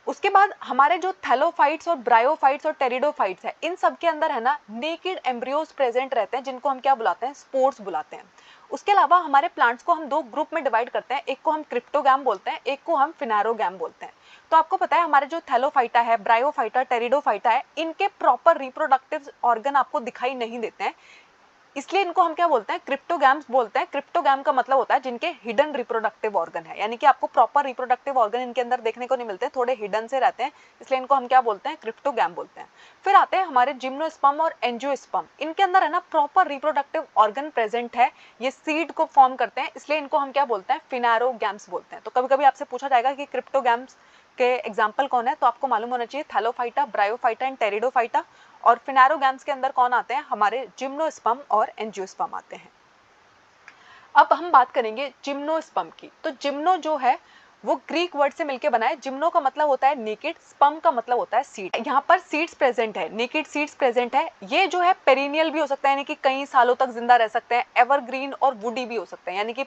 A: उसके बाद हमारे जो थैलोफाइट्स और ब्रायोफाइट्स और टेरिडोफाइट्स है, इन सब के अंदर है ना नेकेड एम्ब्रियोज प्रेजेंट रहते हैं, जिनको हम क्या बुलाते हैं, स्पोर्स बुलाते हैं। उसके अलावा हमारे प्लांट्स को हम दो ग्रुप में डिवाइड करते हैं, एक को हम क्रिप्टोगैम बोलते हैं, एक को हम फिनारोगैम बोलते हैं। तो आपको पता है हमारे जो थैलोफाइटा है, ब्रायोफाइटा, टेरिडोफाइटा है, इनके प्रॉपर रिप्रोडक्टिव ऑर्गन आपको दिखाई नहीं देते हैं, इसलिए इनको हम क्या बोलते हैं, क्रिप्टोगैम्स बोलते हैं। क्रिप्टोगैम का मतलब होता है जिनके हिडन रिप्रोडक्टिव ऑर्गन है, यानी कि आपको प्रॉपर रिप्रोडक्टिव ऑर्गन इनके अंदर देखने को नहीं मिलते, थोड़े हिडन से रहते हैं, इसलिए इनको हम क्या बोलते हैं, क्रिप्टोगैम बोलते हैं। फिर आते हैं हमारे जिम्नोस्पर्म और एंजियोस्पर्म, इनके अंदर है ना प्रॉपर रिप्रोडक्टिव ऑर्गन प्रेजेंट है, ये सीड को फॉर्म करते हैं, इसलिए इनको हम क्या बोलते हैं, फिनारोगैम्स बोलते हैं। तो कभी कभी आपसे पूछा जाएगा कि क्रिप्टोगैम्स के एग्जाम्पल कौन है, तो आपको मालूम होना चाहिए थैलोफाइटा, ब्रायोफाइटा एंड टेरिडोफाइटा। और फिनारोगैम्स के अंदर कौन आते हैं, हमारे जिम्नोस्पर्म और एंजियोस्पर्म आते हैं। अब हम बात करेंगे जिम्नोस्पर्म की। तो जिम्नो जो है वो ग्रीक वर्ड से मिलकर बना है। जिम्नो का मतलब होता है नेकेड, स्पर्म का मतलब होता है सीड। यहाँ पर सीड्स प्रेजेंट है, नेकेड सीड्स प्रेजेंट है। ये जो है पेरिनियल भी हो सकता है, यानी कि कई सालों तक जिंदा रह सकते हैं, एवरग्रीन और वुडी भी हो सकते हैं, यानी कि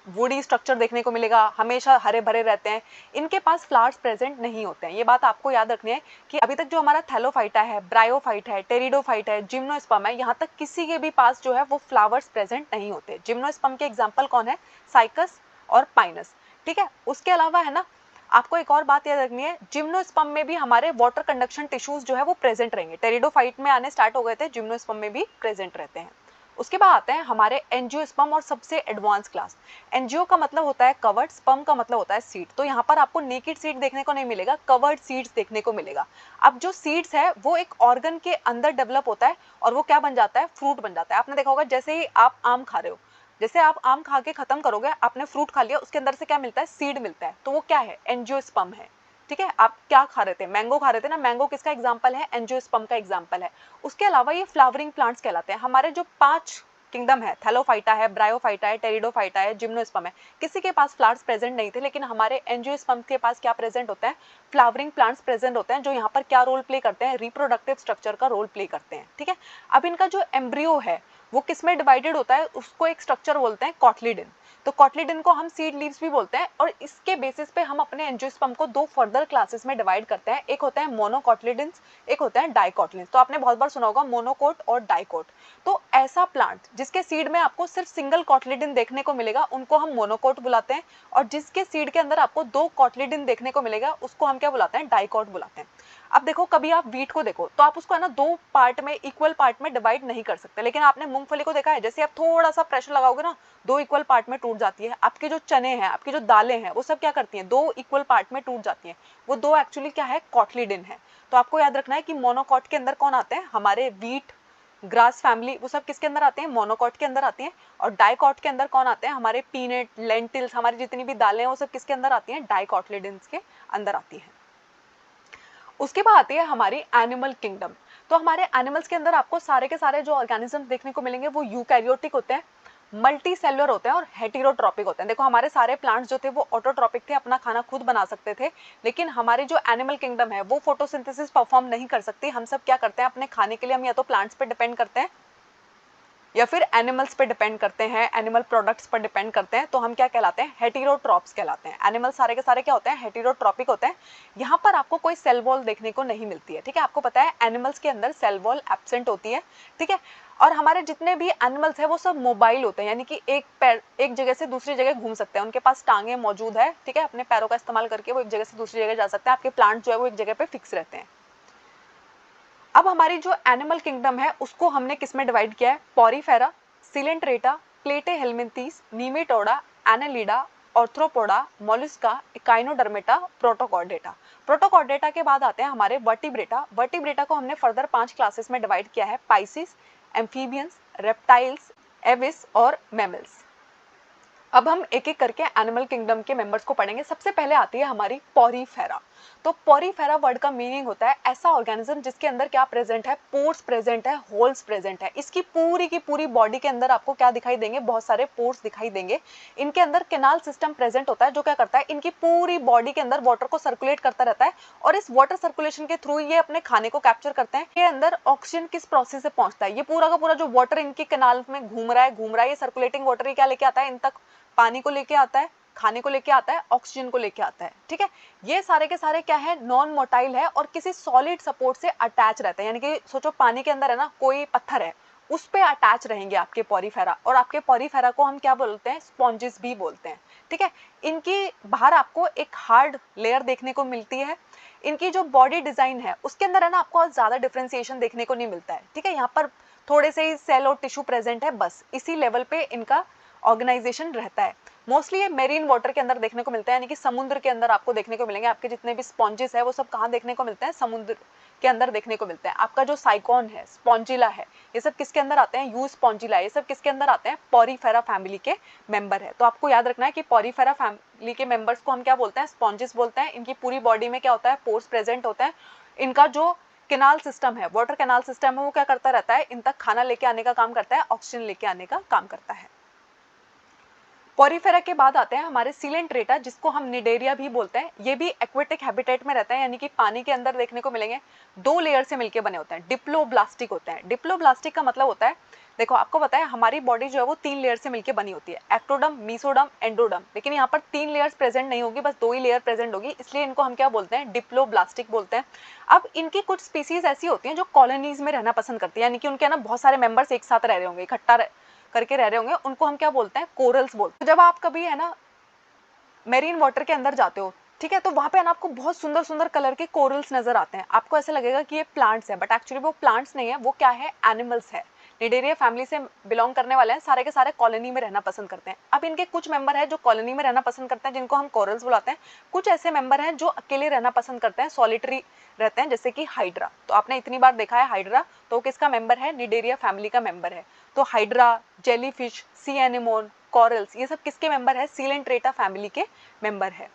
A: वुडी स्ट्रक्चर देखने को मिलेगा, हमेशा हरे भरे रहते हैं, इनके पास फ्लावर्स प्रेजेंट नहीं होते हैं। ये बात आपको याद रखनी है कि अभी तक जो हमारा थैलोफाइटा है, ब्रायोफाइट है, टेरिडोफाइट है, जिम्नोस्पर्म है, यहाँ तक किसी के भी पास जो है वो फ्लावर्स प्रेजेंट नहीं होते। जिम्नोस्पर्म के एग्जाम्पल कौन है, साइकस और पाइनस, ठीक है। उसके अलावा है ना आपको एक और बात याद रखनी है, जिम्नोस्पर्म में भी हमारे वाटर कंडक्शन टिश्यूज जो है वो प्रेजेंट रहेंगे। टेरिडोफाइट में आने स्टार्ट हो गए थे, जिम्नोस्पर्म में भी प्रेजेंट रहते हैं। उसके बाद आते हैं हमारे एंजियोस्पर्म और सबसे एडवांस क्लास। एंजियो का मतलब होता है कवर्ड, स्पर्म का मतलब होता है सीड। तो यहाँ पर आपको नेकेड सीड देखने को नहीं मिलेगा, कवर्ड सीड्स देखने को मिलेगा। अब जो सीड्स है वो एक ऑर्गन के अंदर डेवलप होता है और वो क्या बन जाता है, फ्रूट बन जाता है। आपने देखा होगा जैसे ही आप आम खा रहे हो, जैसे आप आम खा के खत्म करोगे, आपने फ्रूट खा लिया, उसके अंदर से क्या मिलता है, सीड मिलता है, तो वो क्या है, एंजियोस्पर्म है, ठीक है। आप क्या खा रहे थे, मैंगो खा रहे थे ना, मैंगो किसका एग्जाम्पल है, एंजियोस्पर्म का एग्जाम्पल है। उसके अलावा ये फ्लावरिंग प्लांट्स कहलाते हैं। हमारे जो 5 किंगडम है, थैलोफाइटा है, ब्रायोफाइटा है, टेरिडोफाइटा है, जिम्नोस्पर्म है, किसी के पास फ्लावर्स प्रेजेंट नहीं थे, लेकिन हमारे एंजियोस्पर्म के पास क्या प्रेजेंट होता है, फ्लावरिंग प्लांट्स प्रेजेंट होते हैं, जो यहाँ पर क्या रोल प्ले करते हैं, रिप्रोडक्टिव स्ट्रक्चर का रोल प्ले करते हैं, ठीक है। अब इनका जो एम्ब्रियो है वो किसमें डिवाइडेड होता है, उसको एक स्ट्रक्चर बोलते हैं कॉटलिडन। तो कॉटलिडन को हम सीड लीव्स भी बोलते हैं, और इसके बेसिस पे हम अपने एंजियोस्पर्म को दो फर्दर क्लासेस में डिवाइड करते हैं। एक होता है मोनोकॉटलिडन्स, एक होता है डाइकॉटलिडन्स। तो आपने बहुत बार सुना होगा मोनोकोट और डाइकोट। तो ऐसा प्लांट जिसके सीड में आपको सिर्फ सिंगल कॉटलिडन देखने को मिलेगा, उनको हम मोनोकोट बुलाते हैं, और जिसके सीड के अंदर आपको 2 कॉटलिडन देखने को मिलेगा, उसको हम क्या बुलाते हैं, डाइकोट बुलाते हैं। अब देखो, कभी आप व्हीट को देखो तो आप उसको है ना 2 पार्ट में, इक्वल पार्ट में डिवाइड नहीं कर सकते, लेकिन आपने मूंगफली को देखा है, जैसे आप थोड़ा सा प्रेशर लगाओगे ना, 2 इक्वल पार्ट में टूट जाती है। आपके जो चने हैं, आपकी जो दालें हैं, वो सब क्या करती हैं, 2 इक्वल पार्ट में टूट जाती हैं। वो 2 एक्चुअली क्या है, कॉटलिडन है। तो आपको याद रखना है कि मोनोकॉट के अंदर कौन आते हैं, हमारे व्हीट, ग्रास फैमिली, वो सब किसके अंदर आते हैं, मोनोकॉट के अंदर आती हैं। और डाइकॉट के अंदर कौन आते हैं, हमारे पीनट, लेंटिल्स, हमारी जितनी भी दालें हैं वो सब किसके अंदर आती हैं, डाइकॉटलिडन्स के अंदर आती हैं। उसके बाद आती है हमारी एनिमल किंगडम। तो हमारे एनिमल्स के अंदर आपको सारे के सारे जो ऑर्गेनिज्म देखने को मिलेंगे वो यूकैरियोटिक होते हैं, मल्टी सेलुलर होते हैं और हेटेरोट्रॉपिक होते हैं। देखो, हमारे सारे प्लांट्स जो थे वो ऑटोट्रॉपिक थे, अपना खाना खुद बना सकते थे, लेकिन हमारी जो एनिमल किंगडम है वो फोटोसिंथेसिस परफॉर्म नहीं कर सकती। हम सब क्या करते हैं, अपने खाने के लिए हम या तो प्लांट्स पे डिपेंड करते हैं या फिर एनिमल्स पे डिपेंड करते हैं, एनिमल प्रोडक्ट्स पर डिपेंड करते हैं। तो हम क्या कहलाते हैं, हेटेरोट्रॉप्स कहलाते हैं। एनिमल सारे के सारे क्या होते हैं, हेटेरोट्रॉपिक होते हैं। यहाँ पर आपको कोई सेल वॉल देखने को नहीं मिलती है, ठीक है। आपको पता है एनिमल्स के अंदर सेल वॉल एब्सेंट होती है, ठीक है। और हमारे जितने भी एनिमल्स हैं वो सब मोबाइल होते हैं, यानी कि एक जगह से दूसरी जगह घूम सकते हैं, उनके पास टांगे मौजूद है, ठीक है। अपने पैरों का इस्तेमाल करके वो एक जगह से दूसरी जगह जा सकते हैं। आपके प्लांट जो है वो एक जगह पे फिक्स रहते हैं। अब हमारी जो एनिमल किंगडम है उसको हमने किस में डिवाइड किया है, Porifera, Coelenterata, Platyhelminthes, Nematoda, Annelida, Arthropoda, Mollusca, Echinodermata, Protochordata. Protochordata के बाद आते हैं हमारे वर्टिब्रेटा। वर्टिब्रेटा को हमने फर्दर 5 क्लासेस में डिवाइड किया है, पाइसिस, एम्फीबियंस, रेप्टाइल्स, एविस और मैमल्स। अब हम एक एक करके एनिमल किंगडम के मेंबर्स को पढ़ेंगे। सबसे पहले आती है हमारी पॉरीफेरा। तो पॉरीफेरा वर्ड का मीनिंग होता है ऐसा ऑर्गेनिज्म जिसके अंदर क्या प्रेजेंट है, पोर्स प्रेजेंट है, होल्स प्रेजेंट है। इसकी पूरी की पूरी बॉडी के अंदर आपको क्या दिखाई देंगे, बहुत सारे पोर्स दिखाई देंगे। इनके अंदर कैनाल सिस्टम प्रेजेंट होता है, जो क्या करता है, इनकी पूरी बॉडी के अंदर वाटर को सर्कुलेट करता रहता है, और इस वाटर सर्कुलेशन के थ्रू ये अपने खाने को कैप्चर करते हैं। ये अंदर ऑक्सीजन किस प्रोसेस से पहुंचता है, ये पूरा का पूरा जो वाटर इनके कैनाल में घूम रहा है, ये सर्कुलेटिंग वाटर ये क्या लेके आता है, इन तक पानी को लेके आता है, खाने को लेके आता है, ऑक्सीजन को लेके आता है, ठीक है। ये सारे के सारे क्या है, नॉन मोटाइल है और किसी सॉलिड सपोर्ट से अटैच रहते हैं, यानी कि सोचो पानी के अंदर है ना कोई पत्थर है, उस पे अटैच रहेंगे आपके पॉरीफेरा, और आपके पॉरीफेरा को हम क्या बोलते हैं, स्पॉन्जेस भी बोलते हैं, ठीक है। इनकी बाहर आपको एक हार्ड लेयर देखने को मिलती है। इनकी जो बॉडी डिजाइन है उसके अंदर है ना आपको ज्यादा डिफरेंशिएशन देखने को नहीं मिलता है, ठीक है। यहाँ पर थोड़े से ही सेल और टिश्यू प्रेजेंट है, बस इसी लेवल पे इनका ऑर्गेनाइजेशन रहता है। मोस्टली ये मेरीन वाटर के अंदर देखने को मिलता है, यानी कि समुद्र के अंदर आपको देखने को मिलेंगे। आपके जितने भी स्पॉन्जेस है वो सब कहाँ देखने को मिलते हैं, समुद्र के अंदर देखने को मिलते हैं। आपका जो साइकॉन है, स्पॉन्जिला है, ये सब किसके अंदर आते हैं, यू स्पॉन्जिला, ये सब किसके अंदर आते हैं, पॉरीफेरा फैमिली के मेंबर है। तो आपको याद रखना है कि पॉरीफेरा फैमिली के मेंबर्स को हम क्या बोलते हैं, स्पॉन्जेस बोलते हैं। इनकी पूरी बॉडी में क्या होता है, पोर्स प्रेजेंट होता है। इनका जो कैनाल सिस्टम है, वाटर कैनाल सिस्टम है, वो क्या करता रहता है, इन तक खाना लेके आने का काम करता है, ऑक्सीजन लेके आने का काम करता है। पॉरीफेरा के बाद आते हैं हमारे सीलेंट्रेटा, जिसको हम निडेरिया भी बोलते हैं। ये भी एक्वेटिक हैबिटेट में रहते हैं, यानी कि पानी के अंदर देखने को मिलेंगे। 2 लेयर से मिलके बने होते हैं, डिप्लोब्लास्टिक होते हैं। डिप्लोब्लास्टिक का मतलब होता है, देखो आपको पता है हमारी बॉडी जो है वो 3 लेयर से मिलके बनी होती है, एक्टोडर्म, मेसोडर्म, एंडोडर्म। लेकिन यहाँ पर 3 लेयर्स प्रेजेंट नहीं होगी, बस 2 ही लेयर प्रेजेंट होगी, इसलिए इनको हम क्या बोलते हैं, डिप्लोब्लास्टिक बोलते हैं। अब इनकी कुछ स्पीसीज ऐसी होती हैं जो कॉलोनीज में रहना पसंद करती है, यानी कि उनके ना बहुत सारे मेंबर्स एक साथ रह रहे होंगे, इकट्ठा करके रह रहे होंगे, उनको हम क्या बोलते हैं, कोरल्स बोलते हैं। जब आप कभी है ना मेरीन वाटर के अंदर जाते हो, ठीक है, तो वहां पे ना आपको बहुत सुंदर सुंदर कलर के कोरल्स नजर आते हैं। आपको ऐसा लगेगा कि ये प्लांट्स है, बट एक्चुअली वो प्लांट्स नहीं है, वो क्या है, एनिमल्स है। निडेरिया फैमिली से बिलोंग करने वाले हैं, सारे के सारे कॉलोनी में रहना पसंद करते हैं। अब इनके कुछ मेंबर हैं जो कॉलोनी में रहना पसंद करते हैं, जिनको हम कोरल्स बुलाते हैं। कुछ ऐसे मेंबर हैं जो अकेले रहना पसंद करते हैं, सॉलिटरी रहते हैं, जैसे कि हाइड्रा। तो आपने इतनी बार देखा है हाइड्रा, तो किसका मेंबर है, निडेरिया फैमिली का मेंबर है। तो हाइड्रा, जेलीफिश, सी एनिमोन, कॉरल्स, ये सब किसके मेंबर है, सीलेंट्रेटा फैमिली के मेंबर है।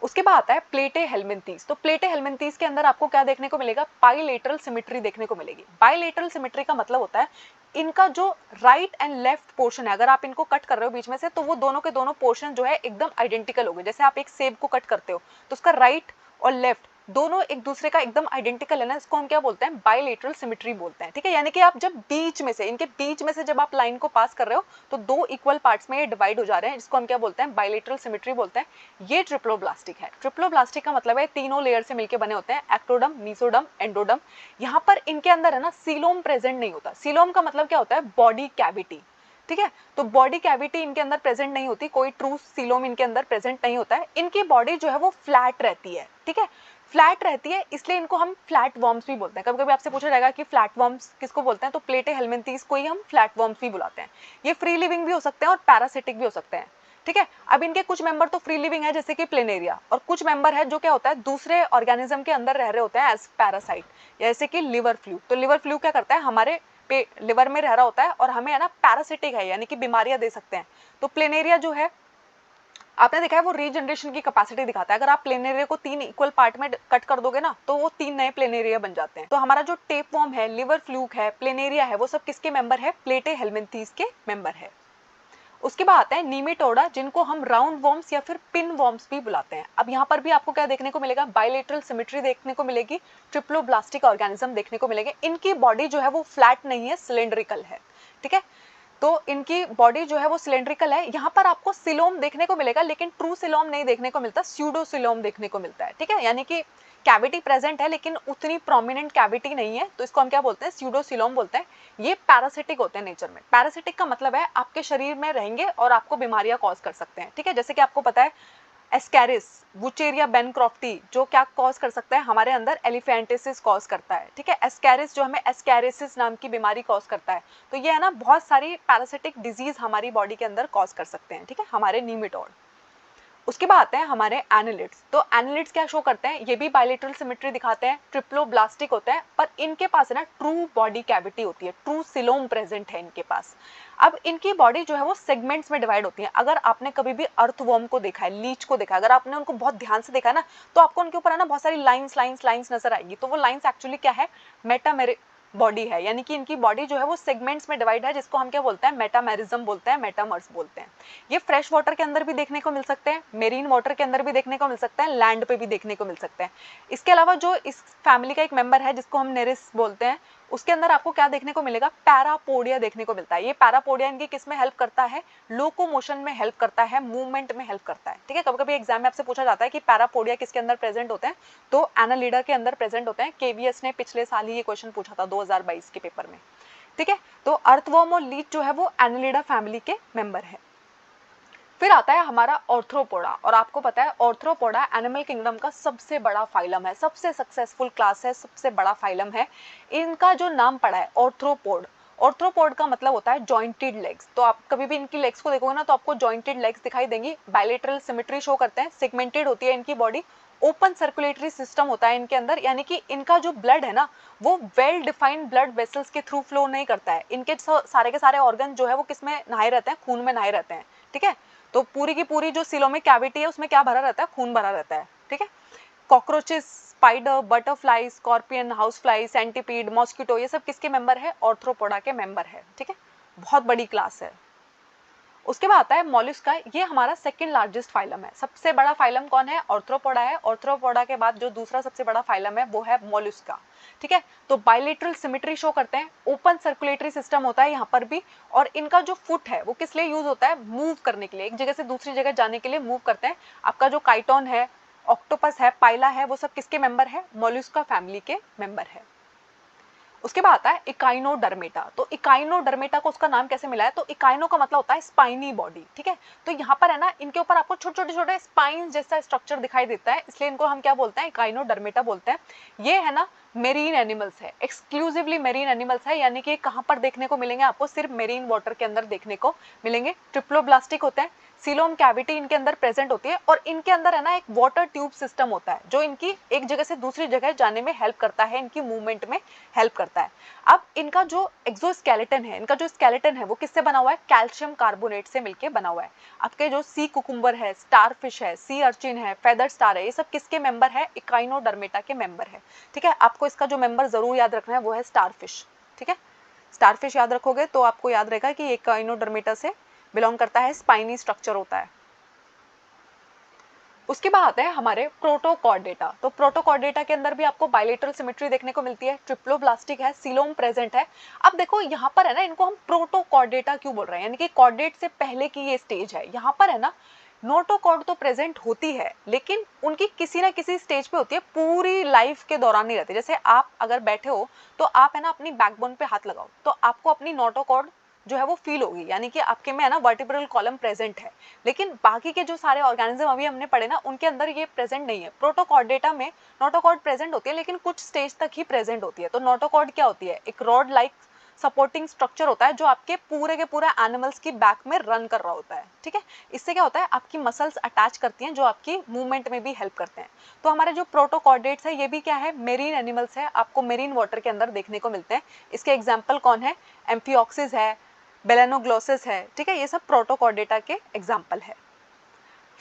A: उसके बाद आता है प्लेटे हेलमिंथीज। तो प्लेटे हेलमिंथीज के अंदर आपको क्या देखने को मिलेगा, बाइलेटरल सिमेट्री देखने को मिलेगी। बाइलेटरल सिमेट्री का मतलब होता है इनका जो राइट एंड लेफ्ट पोर्शन है, अगर आप इनको कट कर रहे हो बीच में से, तो वो दोनों के दोनों पोर्शन जो है एकदम आइडेंटिकल हो गए। जैसे आप एक सेब को कट करते हो तो उसका राइट और लेफ्ट दोनों एक दूसरे का एकदम आइडेंटिकल है ना, इसको हम क्या बोलते हैं, बाइलेटरल सिमेट्री बोलते हैं, ठीक है। यानी कि आप जब बीच में से, इनके बीच में से जब आप लाइन को पास कर रहे हो तो 2 इक्वल पार्ट्स में ये डिवाइड हो जा रहे हैं, जिसको हम क्या बोलते हैं, बाइलेटरल सिमेट्री बोलते हैं। ये ट्रिप्लोब्लास्टिक है। ट्रिप्लोब्लास्टिक का मतलब है तीनों लेयर से मिलकर बने होते हैं, एक्टोडर्म, मेसोडर्म, एंडोडर्म। यहाँ पर इनके अंदर है ना सीलोम प्रेजेंट नहीं होता। सीलोम का मतलब क्या होता है, बॉडी कैविटी, ठीक है। तो बॉडी कैविटी इनके अंदर प्रेजेंट नहीं होती, कोई ट्रू सीलोम इनके अंदर प्रेजेंट नहीं होता है। इनकी बॉडी जो है वो फ्लैट रहती है, ठीक है, फ्लैट रहती है, इसलिए इनको हम फ्लैट वर्म्स भी बोलते हैं। कभी कभी आपसे पूछा जाएगा कि फ्लैट वर्म्स किसको बोलते हैं, तो प्लेटे हेलमिंथीज को ही हम फ्लैट वर्म्स भी बुलाते हैं। ये फ्री लिविंग भी हो सकते हैं और पैरासिटिक भी हो सकते हैं, ठीक है। अब इनके कुछ मेंबर तो फ्री लिविंग है, जैसे कि प्लेनेरिया, और कुछ मेंबर है जो क्या होता है, दूसरे ऑर्गेनिज्म के अंदर रह रहे होते हैं एज पैरासाइट, जैसे कि लिवर फ्लू। तो लिवर फ्लू क्या करता है, हमारे लिवर में रह रहा होता है और हमें है ना पैरासिटिक है, यानी कि बीमारियां दे सकते हैं। तो प्लेनेरिया जो है, आपने देखा है वो रीजनरेशन की कैपेसिटी दिखाता है। अगर आप प्लेनेरिया को 3 इक्वल पार्ट में कट कर दोगे ना, तो वो 3 नए प्लेनेरिया बन जाते हैं। तो हमारा जो टेपवर्म है, लिवर फ्लूक है, प्लेनेरिया है, वो सब किसके मेंबर है, प्लेटे हेलमिंथीज के मेंबर है। उसके बाद आता है नीमेटोडा, जिनको हम राउंड वॉर्म्स या फिर पिन वॉर्म्स भी बुलाते हैं। अब यहाँ पर भी आपको क्या देखने को मिलेगा, बाइलेटरल सिमेट्री देखने को मिलेगी, ट्रिप्लोब्लास्टिक ऑर्गेनिज्म देखने को मिलेंगे। इनकी बॉडी जो है वो फ्लैट नहीं है, सिलेंड्रिकल है, ठीक है। तो इनकी बॉडी जो है वो सिलेंड्रिकल है। यहाँ पर आपको सिलोम देखने को मिलेगा, लेकिन ट्रू सिलोम नहीं देखने को मिलता, स्यूडो सिलोम देखने को मिलता है, ठीक है। यानी कि कैविटी प्रेजेंट है लेकिन उतनी प्रोमिनेंट कैविटी नहीं है, तो इसको हम क्या बोलते हैं, स्यूडो सिलोम बोलते हैं। ये पैरासिटिक होते हैं नेचर में। पैरासिटिक का मतलब है आपके शरीर में रहेंगे और आपको बीमारियां कॉज कर सकते हैं, ठीक है। जैसे कि आपको पता है एस्कैरिस, वुचेरिया बेनक्रॉफ्टी, जो क्या कॉज कर सकता है, हमारे अंदर एलिफेंटिसिस कॉज करता है, ठीक है। एस्कैरिस जो हमें एस्कैरिसिस नाम की बीमारी कॉज करता है। तो ये है ना बहुत सारी पैरासिटिक डिजीज हमारी बॉडी के अंदर कॉज कर सकते हैं, ठीक है, हमारे नीमेटोड। उसके बाद आते हैं हमारे एनालिड्स। तो एनालिड्स क्या शो करते हैं, ये भी बाइलेटरल सिमेट्री दिखाते हैं, ट्रिप्लोब्लास्टिक होते हैं, पर इनके पास है ना ट्रू बॉडी कैविटी होती है, ट्रू सिलोम प्रेजेंट है इनके पास। अब इनकी बॉडी जो है वो सेगमेंट्स में डिवाइड होती है। अगर आपने कभी भी अर्थवर्म को देखा है, लीच को देखा है, अगर आपने उनको बहुत ध्यान से देखा है ना, तो आपको उनके ऊपर है ना बहुत सारी लाइंस नजर आएगी। तो वो लाइंस एक्चुअली क्या है, मेटामेरिक बॉडी है, यानी कि इनकी बॉडी जो है वो सेगमेंट्स में डिवाइड है, जिसको हम क्या बोलते हैं, मेटामेरिज्म बोलते हैं, मेटामर्स बोलते हैं। ये फ्रेश वाटर के अंदर भी देखने को मिल सकते हैं, मेरीन वाटर के अंदर भी देखने को मिल सकते हैं, लैंड पे भी देखने को मिल सकते हैं। इसके अलावा जो इस फैमिली का एक मेंबर है जिसको हम नेरिस बोलते हैं, उसके अंदर आपको क्या देखने को मिलेगा, पैरापोडिया देखने को मिलता है। ये पैरापोडिया इनकी किस में हेल्प करता है, लोकोमोशन में हेल्प करता है, मूवमेंट में हेल्प करता है। ठीक है, कभी कभी एग्जाम में आपसे पूछा जाता है कि पैरापोडिया किसके अंदर प्रेजेंट होते हैं, तो एनालिडा के अंदर प्रेजेंट होते हैं। केवीएस ने पिछले साल ही ये क्वेश्चन पूछा था 2022 के पेपर में। ठीक है, तो अर्थवर्म और लीच जो है वो एनालिडा फैमिली के मेंबर है। फिर आता है हमारा ऑर्थ्रोपोडा, और आपको पता है ऑर्थ्रोपोडा एनिमल किंगडम का सबसे बड़ा फाइलम है, सबसे सक्सेसफुल क्लास है, सबसे बड़ा फाइलम है। इनका जो नाम पड़ा है ऑर्थ्रोपोड, ऑर्थ्रोपोड का मतलब होता है जॉइंटेड लेग्स। तो आप कभी भी इनकी लेग्स को देखोगे ना तो आपको जॉइंटेड लेग्स दिखाई देंगी, बायलेटरल सिमेट्री शो करते हैं, सेगमेंटेड होती है इनकी बॉडी, ओपन सर्कुलेटरी सिस्टम होता है इनके अंदर, यानी कि इनका जो ब्लड है ना वो वेल डिफाइंड ब्लड वेसल्स के थ्रू फ्लो नहीं करता है। इनके सारे के सारे ऑर्गन जो है वो किस में नहाए रहते हैं, खून में नहाए रहते हैं। ठीक है, तो पूरी की पूरी जो सिलोमिक कैविटी है उसमें क्या भरा रहता है, खून भरा रहता है। ठीक है, cockroaches, spider, butterfly, scorpion, house fly, centipede, mosquito, ये सब किसके मेंबर है, ऑर्थ्रोपोडा के मेंबर है। ठीक है, बहुत बड़ी क्लास है। उसके बाद आता है मॉलस्का, ये हमारा सेकंड लार्जेस्ट फाइलम है। सबसे बड़ा फाइलम कौन है, ऑर्थ्रोपोडा है। ऑर्थ्रोपोडा के बाद जो दूसरा सबसे बड़ा फाइलम है वो है मॉलस्का। ठीक है, तो बायलेटरल सिमेट्री शो करते हैं, ओपन सर्कुलेटरी सिस्टम होता है यहाँ पर भी, और इनका जो फुट है वो किस लिए यूज होता है, मूव करने के लिए, एक जगह से दूसरी जगह जाने के लिए मूव करते हैं। आपका जो काइटोन है, ऑक्टोपस है, पाइला है, वो सब किसके मेंबर है, मॉलस्का फैमिली के मेंबर है। उसके बाद आता है इकाइनोडर्मेटा। तो इकाइनोडर्मेटा को उसका नाम कैसे मिला है, तो इकाइनो का मतलब होता है स्पाइनी बॉडी। ठीक है, तो यहाँ पर है ना इनके ऊपर आपको छोटे छोटे स्पाइन जैसा स्ट्रक्चर दिखाई देता है, इसलिए इनको हम क्या बोलते हैं, इकाइनोडर्मेटा बोलते हैं। ये है ना मेरीन एनिमल्स है, एक्सक्लूसिवली मेरीन एनिमल्स है, यानी कि कहाँ पर देखने को मिलेंगे आपको, सिर्फ मेरीन वाटर के अंदर देखने को मिलेंगे। ट्रिप्लोब्लास्टिक होते हैं, सीलोम कैविटी इनके अंदर प्रेजेंट होती है, और इनके अंदर है ना एक वाटर ट्यूब सिस्टम होता है जो इनकी एक जगह से दूसरी जगह जाने में हेल्प करता है, इनकी मूवमेंट में हेल्प करता है। अब इनका जो एक्सोस्केलेटन है, इनका जो स्केलेटन है वो किससे बना हुआ है, कैल्शियम कार्बोनेट से मिलकर बना हुआ है। आपके जो सी कुकुम्बर है, स्टार फिश है, सी अर्चिन है, फेदर स्टार है, ये सब किसके मेंबर है, इकाइनोडर्मेटा के मेंबर है। ठीक है, आपको इसका जो मेंबर जरूर याद रखना है वो है स्टार फिश। ठीक है, स्टार फिश याद रखोगे तो आपको याद रहेगा कि इकाइनोडर्मेटा से बिलोंग करता है, स्पाइनी स्ट्रक्चर होता है। उसके बाद आते हैं हमारे प्रोटोकॉर्डेटा। तो प्रोटोकॉर्डेटा के अंदर भी आपको बायलेटरल सिमेट्री देखने को मिलती है, ट्रिप्लोब्लास्टिक है, सीलोम प्रेजेंट है। अब देखो यहाँ पर है ना, इनको हम प्रोटोकॉर्डेटा क्यों बोल रहे हैं, यानी कि कॉर्डेट से पहले की ये स्टेज है। यहाँ पर है ना नोटोकॉर्ड तो प्रेजेंट होती है, लेकिन उनकी किसी ना किसी स्टेज पे होती है, पूरी लाइफ के दौरान नहीं रहती। जैसे आप अगर बैठे हो तो आप है ना अपनी बैकबोन पे हाथ लगाओ तो आपको अपनी नोटोकॉर्ड जो है वो फील होगी, यानी कि आपके में है ना वर्टिब्रल कॉलम प्रेजेंट है। लेकिन बाकी के जो सारे ऑर्गेनिज्म अभी हमने पढ़े ना उनके अंदर ये प्रेजेंट नहीं है। प्रोटोकॉर्डेटा में नोटोकॉर्ड प्रेजेंट होती है, लेकिन कुछ स्टेज तक ही प्रेजेंट होती है। तो नोटोकॉर्ड क्या होती है, एक रॉड लाइक सपोर्टिंग स्ट्रक्चर होता है जो आपके पूरे के पूरे एनिमल्स की बैक में रन कर रहा होता है। ठीक है, इससे क्या होता है, आपकी मसल्स अटैच करती हैं जो आपकी मूवमेंट में भी हेल्प करते हैं। तो हमारे जो प्रोटोकॉर्डेट्स है ये भी क्या है, मेरीन एनिमल्स है, आपको मेरीन वाटर के अंदर देखने को मिलते हैं। इसके एग्जाम्पल कौन है, एम्फिऑक्सिस है, बेलेनोग्लोसिस है। ठीक है, ये सब प्रोटोकॉर्डेटा के एग्जाम्पल है।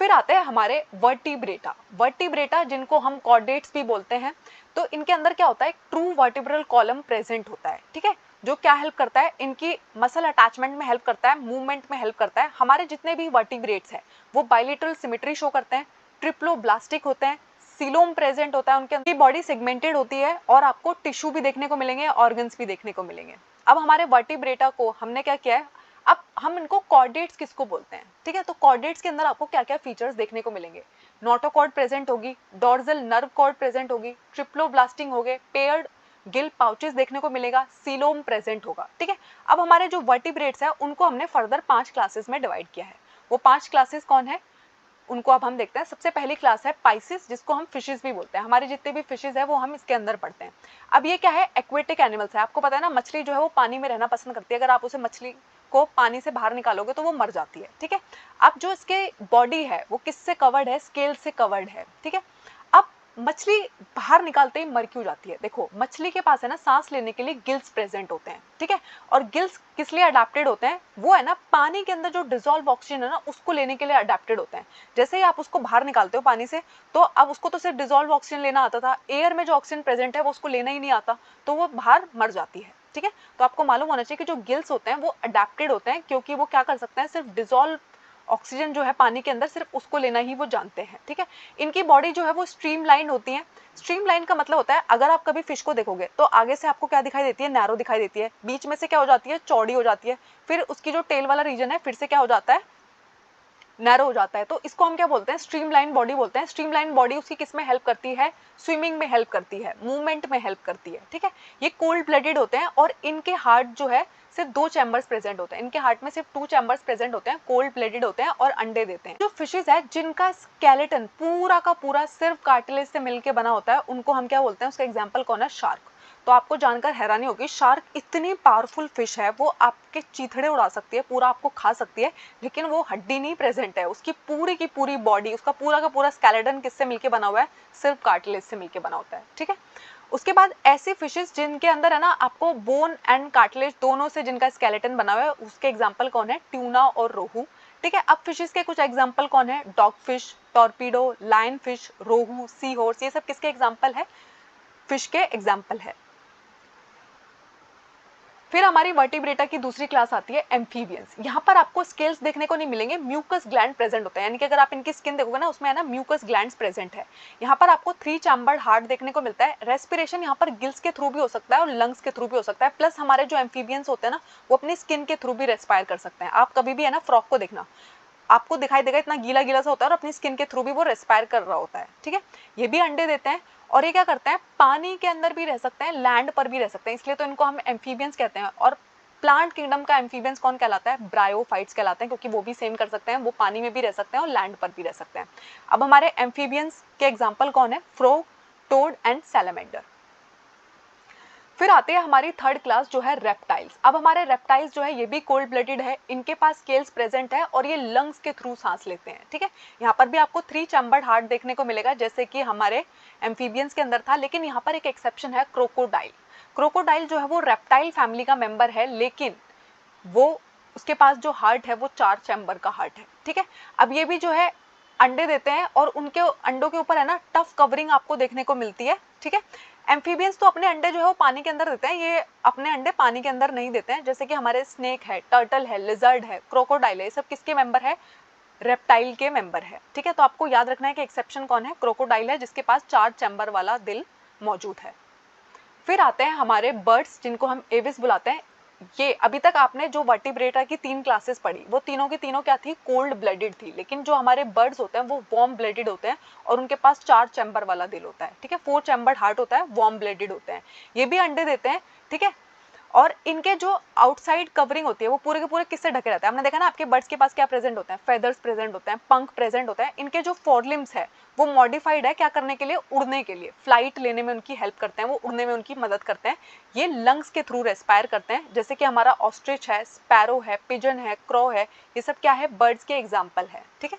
A: फिर आते हैं हमारे वर्टिब्रेटा। वर्टिब्रेटा जिनको हम कॉर्डेट्स भी बोलते हैं, तो इनके अंदर क्या होता है, ट्रू वर्टिब्रल कॉलम प्रेजेंट होता है। ठीक है, जो क्या हेल्प करता है, इनकी मसल अटैचमेंट में हेल्प करता है, मूवमेंट में हेल्प करता है। हमारे जितने भी वर्टिब्रेट्स हैं वो बायलेटरल सिमेट्री शो करते हैं, ट्रिप्लोब्लास्टिक होते हैं, सीलोम प्रेजेंट होता है, उनकी बॉडी सेगमेंटेड होती है, और आपको टिश्यू भी देखने को मिलेंगे, ऑर्गन्स भी देखने को मिलेंगे। अब हमारे वर्टिब्रेटा को हमने क्या किया है, अब हम इनको कॉर्डेट्स किसको बोलते हैं। ठीक है, तो कॉर्डेट्स के अंदर आपको क्या क्या फीचर्स देखने को मिलेंगे, नोटोकॉर्ड प्रेजेंट होगी, डॉर्जल नर्व कॉर्ड प्रेजेंट होगी, ट्रिप्लोब्लास्टिंग हो गए, पेयर्ड गिल पाउचेस देखने को मिलेगा, सीलोम प्रेजेंट होगा। ठीक है, अब हमारे जो वर्टिब्रेट्स हैं उनको हमने फर्दर 5 क्लासेस में डिवाइड किया है। वो 5 क्लासेस कौन है, उनको अब हम देखते हैं। सबसे पहली क्लास है पाइसिस, जिसको हम फिशेस भी बोलते हैं। हमारे जितने भी फिशेस है वो हम इसके अंदर पढ़ते हैं। अब ये क्या है, एक्वेटिक एनिमल्स है। आपको पता है ना मछली जो है वो पानी में रहना पसंद करती है, अगर आप उसे मछली को पानी से बाहर निकालोगे तो वो मर जाती है। ठीक है, अब जो इसके बॉडी है वो किससे कवर्ड है, स्केल से कवर्ड है। ठीक है, अब मछली बाहर निकालते ही मर क्यों जाती है, देखो मछली के पास है ना सांस लेने के लिए गिल्स प्रेजेंट होते हैं। ठीक है, और गिल्स किस लिए अडेप्टेड होते हैं, वो है ना पानी के अंदर जो डिसॉल्व ऑक्सीजन है ना उसको लेने के लिए अडेप्टेड होते हैं। जैसे ही आप उसको बाहर निकालते हो पानी से, तो अब उसको तो सिर्फ डिसॉल्व ऑक्सीजन लेना आता था, एयर में जो ऑक्सीजन प्रेजेंट है वो उसको लेना ही नहीं आता, तो वो बाहर मर जाती है। ठीक है, तो आपको मालूम होना चाहिए कि जो गिल्स होते हैं वो अडेप्टेड होते हैं, क्योंकि वो क्या कर सकते हैं, सिर्फ डिसॉल्व ऑक्सीजन जो है पानी के अंदर सिर्फ उसको लेना ही वो जानते हैं, ठीक है। इनकी बॉडी जो है वो स्ट्रीमलाइन होती है। स्ट्रीमलाइन का मतलब होता है अगर आप कभी फिश को देखोगे तो आगे से आपको क्या दिखाई देती है, नैरो दिखाई देती है, बीच में से क्या हो जाती है, चौड़ी हो जाती है, फिर उसकी जो टेल वाला रीजन है फिर से क्या हो जाता है, नैरो हो जाता है। तो इसको हम क्या बोलते हैं, स्ट्रीमलाइन बॉडी बोलते हैं। स्ट्रीमलाइन बॉडी उसकी किस में हेल्प करती है, स्विमिंग में हेल्प करती है, मूवमेंट में हेल्प करती है, ठीक है। ये कोल्ड ब्लडेड होते हैं और इनके हार्ट जो है सिर्फ 2 चैम्बर्स प्रेजेंट होते हैं, इनके हार्ट में सिर्फ 2 चैम्बर्स प्रेजेंट होते हैं, कोल्ड ब्लडेड होते हैं और अंडे देते हैं। जो फिशेज है जिनका स्केलेटन पूरा का पूरा सिर्फ कार्टिलेज से मिलकर बना होता है उनको हम क्या बोलते हैं, उसका एग्जाम्पल कौन है, शार्क। तो आपको जानकर हैरानी होगी, शार्क इतनी पावरफुल फिश है, वो आपके चीथड़े उड़ा सकती है, पूरा आपको खा सकती है, लेकिन वो हड्डी नहीं प्रेजेंट है, उसकी पूरी की पूरी बॉडी, उसका पूरा का पूरा स्केलेटन किससे मिलके बना हुआ है, सिर्फ कार्टिलेज से मिलके बना होता है, ठीक है। उसके बाद ऐसी फिशेस जिनके अंदर है ना आपको बोन एंड कार्टिलेज दोनों से जिनका स्केलेटन बना हुआ है, उसके एग्जाम्पल कौन है, ट्यूना और रोहू, ठीक है। अब फिशेस के कुछ एग्जाम्पल कौन है, dogfish, torpedo, lionfish, rohu, seahorse, ये सब किसके एग्जाम्पल है, फिश के एग्जाम्पल है। फिर हमारी वर्टिब्रेटा की दूसरी क्लास आती है एम्फीबियंस। यहाँ पर आपको स्केल्स देखने को नहीं मिलेंगे, म्यूकस ग्लैंड प्रेजेंट होता है, यानी कि अगर आप इनकी स्किन देखोगे ना उसमें है ना म्यूकस ग्लैंड्स प्रेजेंट है। यहाँ पर आपको 3 चैम्बर्ड हार्ट देखने को मिलता है। रेस्पिरेशन यहाँ पर गिल्स के थ्रू भी हो सकता है और लंग्स के थ्रू भी हो सकता है, प्लस हमारे जो एम्फीबियंस होते हैं ना वो अपनी स्किन के थ्रू भी रेस्पायर कर सकते हैं। आप कभी भी है ना फ्रॉग को देखना, आपको दिखाई देगा इतना गीला गीला सा होता है और अपनी स्किन के थ्रू भी वो रेस्पायर कर रहा होता है, ठीक है। ये भी अंडे देते हैं और ये क्या करते हैं, पानी के अंदर भी रह सकते हैं, लैंड पर भी रह सकते हैं, इसलिए तो इनको हम एम्फीबियंस कहते हैं। और प्लांट किंगडम का एम्फीबियंस कौन कहलाता है, ब्रायोफाइट्स कहलाते हैं, क्योंकि वो भी सेम कर सकते हैं, वो पानी में भी रह सकते हैं और लैंड पर भी रह सकते हैं। अब हमारे एम्फीबियंस के एग्जाम्पल कौन है, फ्रॉग, टोड एंड सैलामेंडर। फिर आते हैं हमारी थर्ड क्लास जो है रेप्टाइल्स। अब हमारे रेप्टाइल्स जो है ये भी कोल्ड ब्लडेड है, इनके पास स्केल्स प्रेजेंट है और ये लंग्स के थ्रू सांस लेते हैं, ठीक है। यहाँ पर भी आपको 3 चैम्बर्ड हार्ट देखने को मिलेगा जैसे कि हमारे एम्फीबियंस के अंदर था, लेकिन यहाँ पर एक एक्सेप्शन है, क्रोकोडाइल। क्रोकोडाइल जो है वो रेप्टाइल फैमिली का मेंबर है, लेकिन वो उसके पास जो हार्ट है वो 4 चैम्बर का हार्ट है, ठीक है। अब ये भी जो है अंडे देते हैं और उनके अंडों के ऊपर है ना टफ कवरिंग आपको देखने को मिलती है, ठीक है। एम्फीबियंस तो अपने अंडे जो है वो पानी के अंदर देते हैं, ये अपने अंडे पानी के अंदर नहीं देते हैं, जैसे कि हमारे स्नेक है, टर्टल है, लिजर्ड है, क्रोकोडाइल है, ये सब किसके मेंबर है, रेप्टाइल के मेंबर है, ठीक है। तो आपको याद रखना है कि एक्सेप्शन कौन है, क्रोकोडाइल है जिसके पास 4 चैम्बर वाला दिल मौजूद है। फिर आते हैं हमारे बर्ड्स जिनको हम एविस बुलाते हैं। ये अभी तक आपने जो वर्टिब्रेटा की 3 क्लासेस पढ़ी वो तीनों की तीनों क्या थी, कोल्ड ब्लडेड थी, लेकिन जो हमारे बर्ड्स होते हैं वो वार्म ब्लडेड होते हैं और उनके पास 4 चैम्बर वाला दिल होता है, ठीक है। 4 चैम्बर्ड हार्ट होता है, वार्म ब्लडेड होते हैं, ये भी अंडे देते हैं, ठीक है। और इनके जो आउटसाइड कवरिंग होती है वो पूरे के पूरे किससे ढके रहते हैं, आपने देखा ना आपके बर्ड्स के पास क्या प्रेजेंट होता है, फेदर्स प्रेजेंट होते हैं, पंख प्रेजेंट होता है। इनके जो फोरलिम्स है वो मॉडिफाइड है क्या करने के लिए, उड़ने के लिए, फ्लाइट लेने में उनकी हेल्प करते हैं, वो उड़ने में उनकी मदद करते हैं। ये लंग्स के थ्रू रेस्पायर करते हैं, जैसे कि हमारा ऑस्ट्रिच है, स्पैरो है, पिजन है, क्रो है, ये सब क्या है, बर्ड्स के एग्जाम्पल है, ठीक है।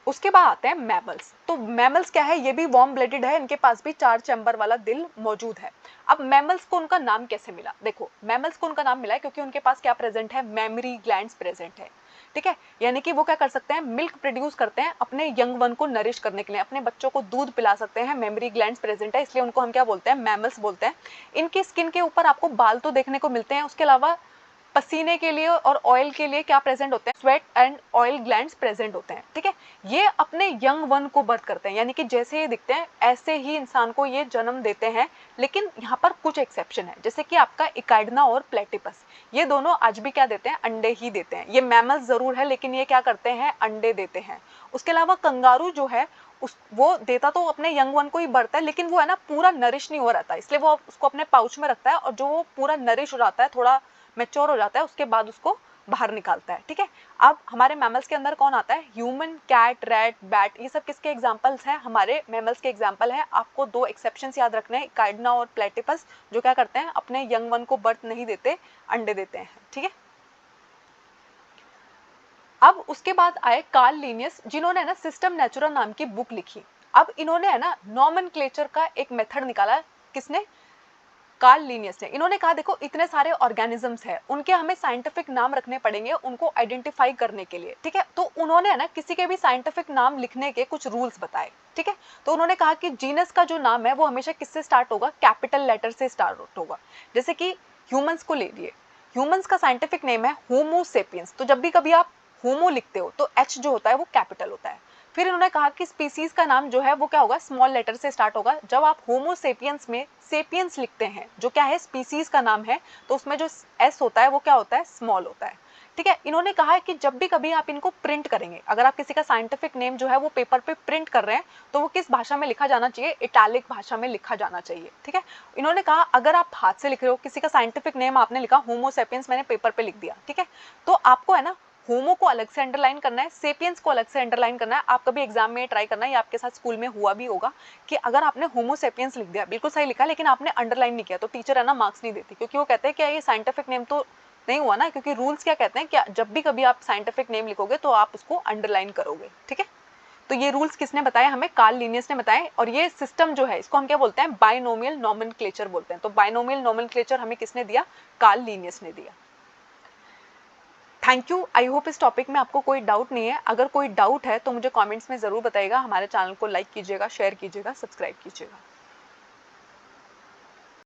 A: उसके बाद आते हैं मैमल्स। तो मैमल्स क्या है, ये भी वार्म ब्लडेड है, इनके पास भी 4 चैम्बर वाला दिल मौजूद है। अब मैमल्स को उनका नाम कैसे मिला, देखो मैमल्स को उनका नाम मिला है क्योंकि उनके पास क्या प्रेजेंट है, मेमरी ग्लैंड्स प्रेजेंट है, ठीक है। यानी कि वो क्या कर सकते हैं, मिल्क प्रोड्यूस करते हैं अपने यंग वन को नरिश करने के लिए, अपने बच्चों को दूध पिला सकते हैं, मेमरी ग्लैंड्स प्रेजेंट है, इसलिए उनको हम क्या बोलते हैं, मैमल्स बोलते हैं। इनकी स्किन के ऊपर आपको बाल तो देखने को मिलते हैं, उसके अलावा पसीने के लिए और ऑयल के लिए क्या प्रेजेंट होते हैं, sweat and oil glands present होते हैं, ठीक है। ये अपने यंग वन को बर्थ करते हैं, यानी कि जैसे ये दिखते हैं ऐसे ही इंसान को ये जन्म देते हैं, लेकिन यहाँ पर कुछ एक्सेप्शन है, जैसे कि आपका इकाइडना और प्लेटिपस, ये दोनों आज भी क्या देते हैं, अंडे ही देते हैं। ये मैमल्स जरूर है लेकिन ये क्या करते हैं, अंडे देते हैं। उसके अलावा कंगारू जो है वो देता तो अपने यंग वन को ही बढ़ता है, लेकिन वो है ना पूरा नरिश नहीं हो रहता, इसलिए वो उसको अपने पाउच में रखता है और जो वो पूरा नरिश हो जाता है, थोड़ा मैच्योर हो जाता है, उसके बाद उसको बाहर निकालता है, ठीक है। अब हमारे मैमल्स के अंदर कौन आता है, ह्यूमन, कैट, रैट, बैट, ये सब किसके एग्जांपल्स हैं, हमारे मैमल्स के एग्जांपल है। आपको 2 एक्सेप्शंस याद रखने हैं, इकाइडना और प्लेटिपस, जो क्या करते हैं, अपने यंग वन को बर्थ नहीं देते, अंडे देते हैं, ठीक है। अब उसके बाद आए कार्ल लिनियस, जिन्होंने ना सिस्टम नेचुरा नाम की बुक लिखी। अब इन्होंने है ना नॉमेनक्लेचर का एक मेथड निकाला, किसने, कार्ल लिनियस ने। इन्होंने कहा देखो इतने सारे ऑर्गेनिजम्स हैं, उनके हमें साइंटिफिक नाम रखने पड़ेंगे उनको आइडेंटिफाई करने के लिए, ठीक है। तो उन्होंने है ना किसी के भी साइंटिफिक नाम लिखने के कुछ रूल्स बताए, ठीक है। तो उन्होंने कहा कि जीनस का जो नाम है वो हमेशा किससे स्टार्ट होगा, कैपिटल लेटर से स्टार्ट होगा। जैसे कि ह्यूमंस को ले लिए, ह्यूमंस का साइंटिफिक नेम है होमो सेपियंस। तो जब भी कभी आप होमो लिखते हो तो एच जो होता है वो कैपिटल होता है। फिर इन्होंने कहा कि स्पीसीज का नाम जो है वो क्या होगा, स्मॉल लेटर से स्टार्ट होगा। जब आप होमो सेपियंस में सेपियंस लिखते हैं जो क्या है स्पीसीज का नाम है, तो उसमें जो एस होता है वो क्या होता है, स्मॉल होता है। ठीक है, इन्होंने कहा है कि जब भी कभी आप इनको प्रिंट करेंगे, अगर आप किसी का साइंटिफिक नेम जो है वो पेपर पे प्रिंट कर रहे हैं, तो वो किस भाषा में लिखा जाना चाहिए, इटैलिक भाषा में लिखा जाना चाहिए। ठीक है, इन्होंने कहा अगर आप हाथ से लिख रहे हो, किसी का साइंटिफिक नेम आपने लिखा होमो सेपियंस, मैंने पेपर पे लिख दिया, ठीक है, तो आपको है ना होमो को अलग से अंडरलाइन करना है, सेपियंस को अलग से अंडरलाइन करना है। आप कभी एग्जाम में ट्राई करना है, ये आपके साथ स्कूल में हुआ भी होगा कि अगर आपने होमो सेपियंस लिख दिया, बिल्कुल सही लिखा, लेकिन आपने अंडरलाइन नहीं किया, तो टीचर है ना मार्क्स नहीं देती, क्योंकि वो कहते हैं कि ये साइंटिफिक नेम तो नहीं हुआ ना, क्योंकि रूल्स क्या कहते हैं कि जब भी कभी आप साइंटिफिक नेम लिखोगे तो आप उसको अंडरलाइन करोगे। ठीक है, तो ये रूल्स किसने बताए हमें, कार्ल लिनियस ने बताए। और ये सिस्टम जो है इसको हम क्या बोलते हैं, बाइनोमियल नोमेनक्लेचर बोलते हैं। तो बाइनोमियल नोमेनक्लेचर हमें किसने दिया, कार्ल लिनियस ने दिया। थैंक यू, आई होप इस टॉपिक में आपको कोई डाउट नहीं है। अगर कोई डाउट है तो मुझे कमेंट्स में ज़रूर बताइएगा। हमारे चैनल को लाइक कीजिएगा, शेयर कीजिएगा, सब्सक्राइब कीजिएगा।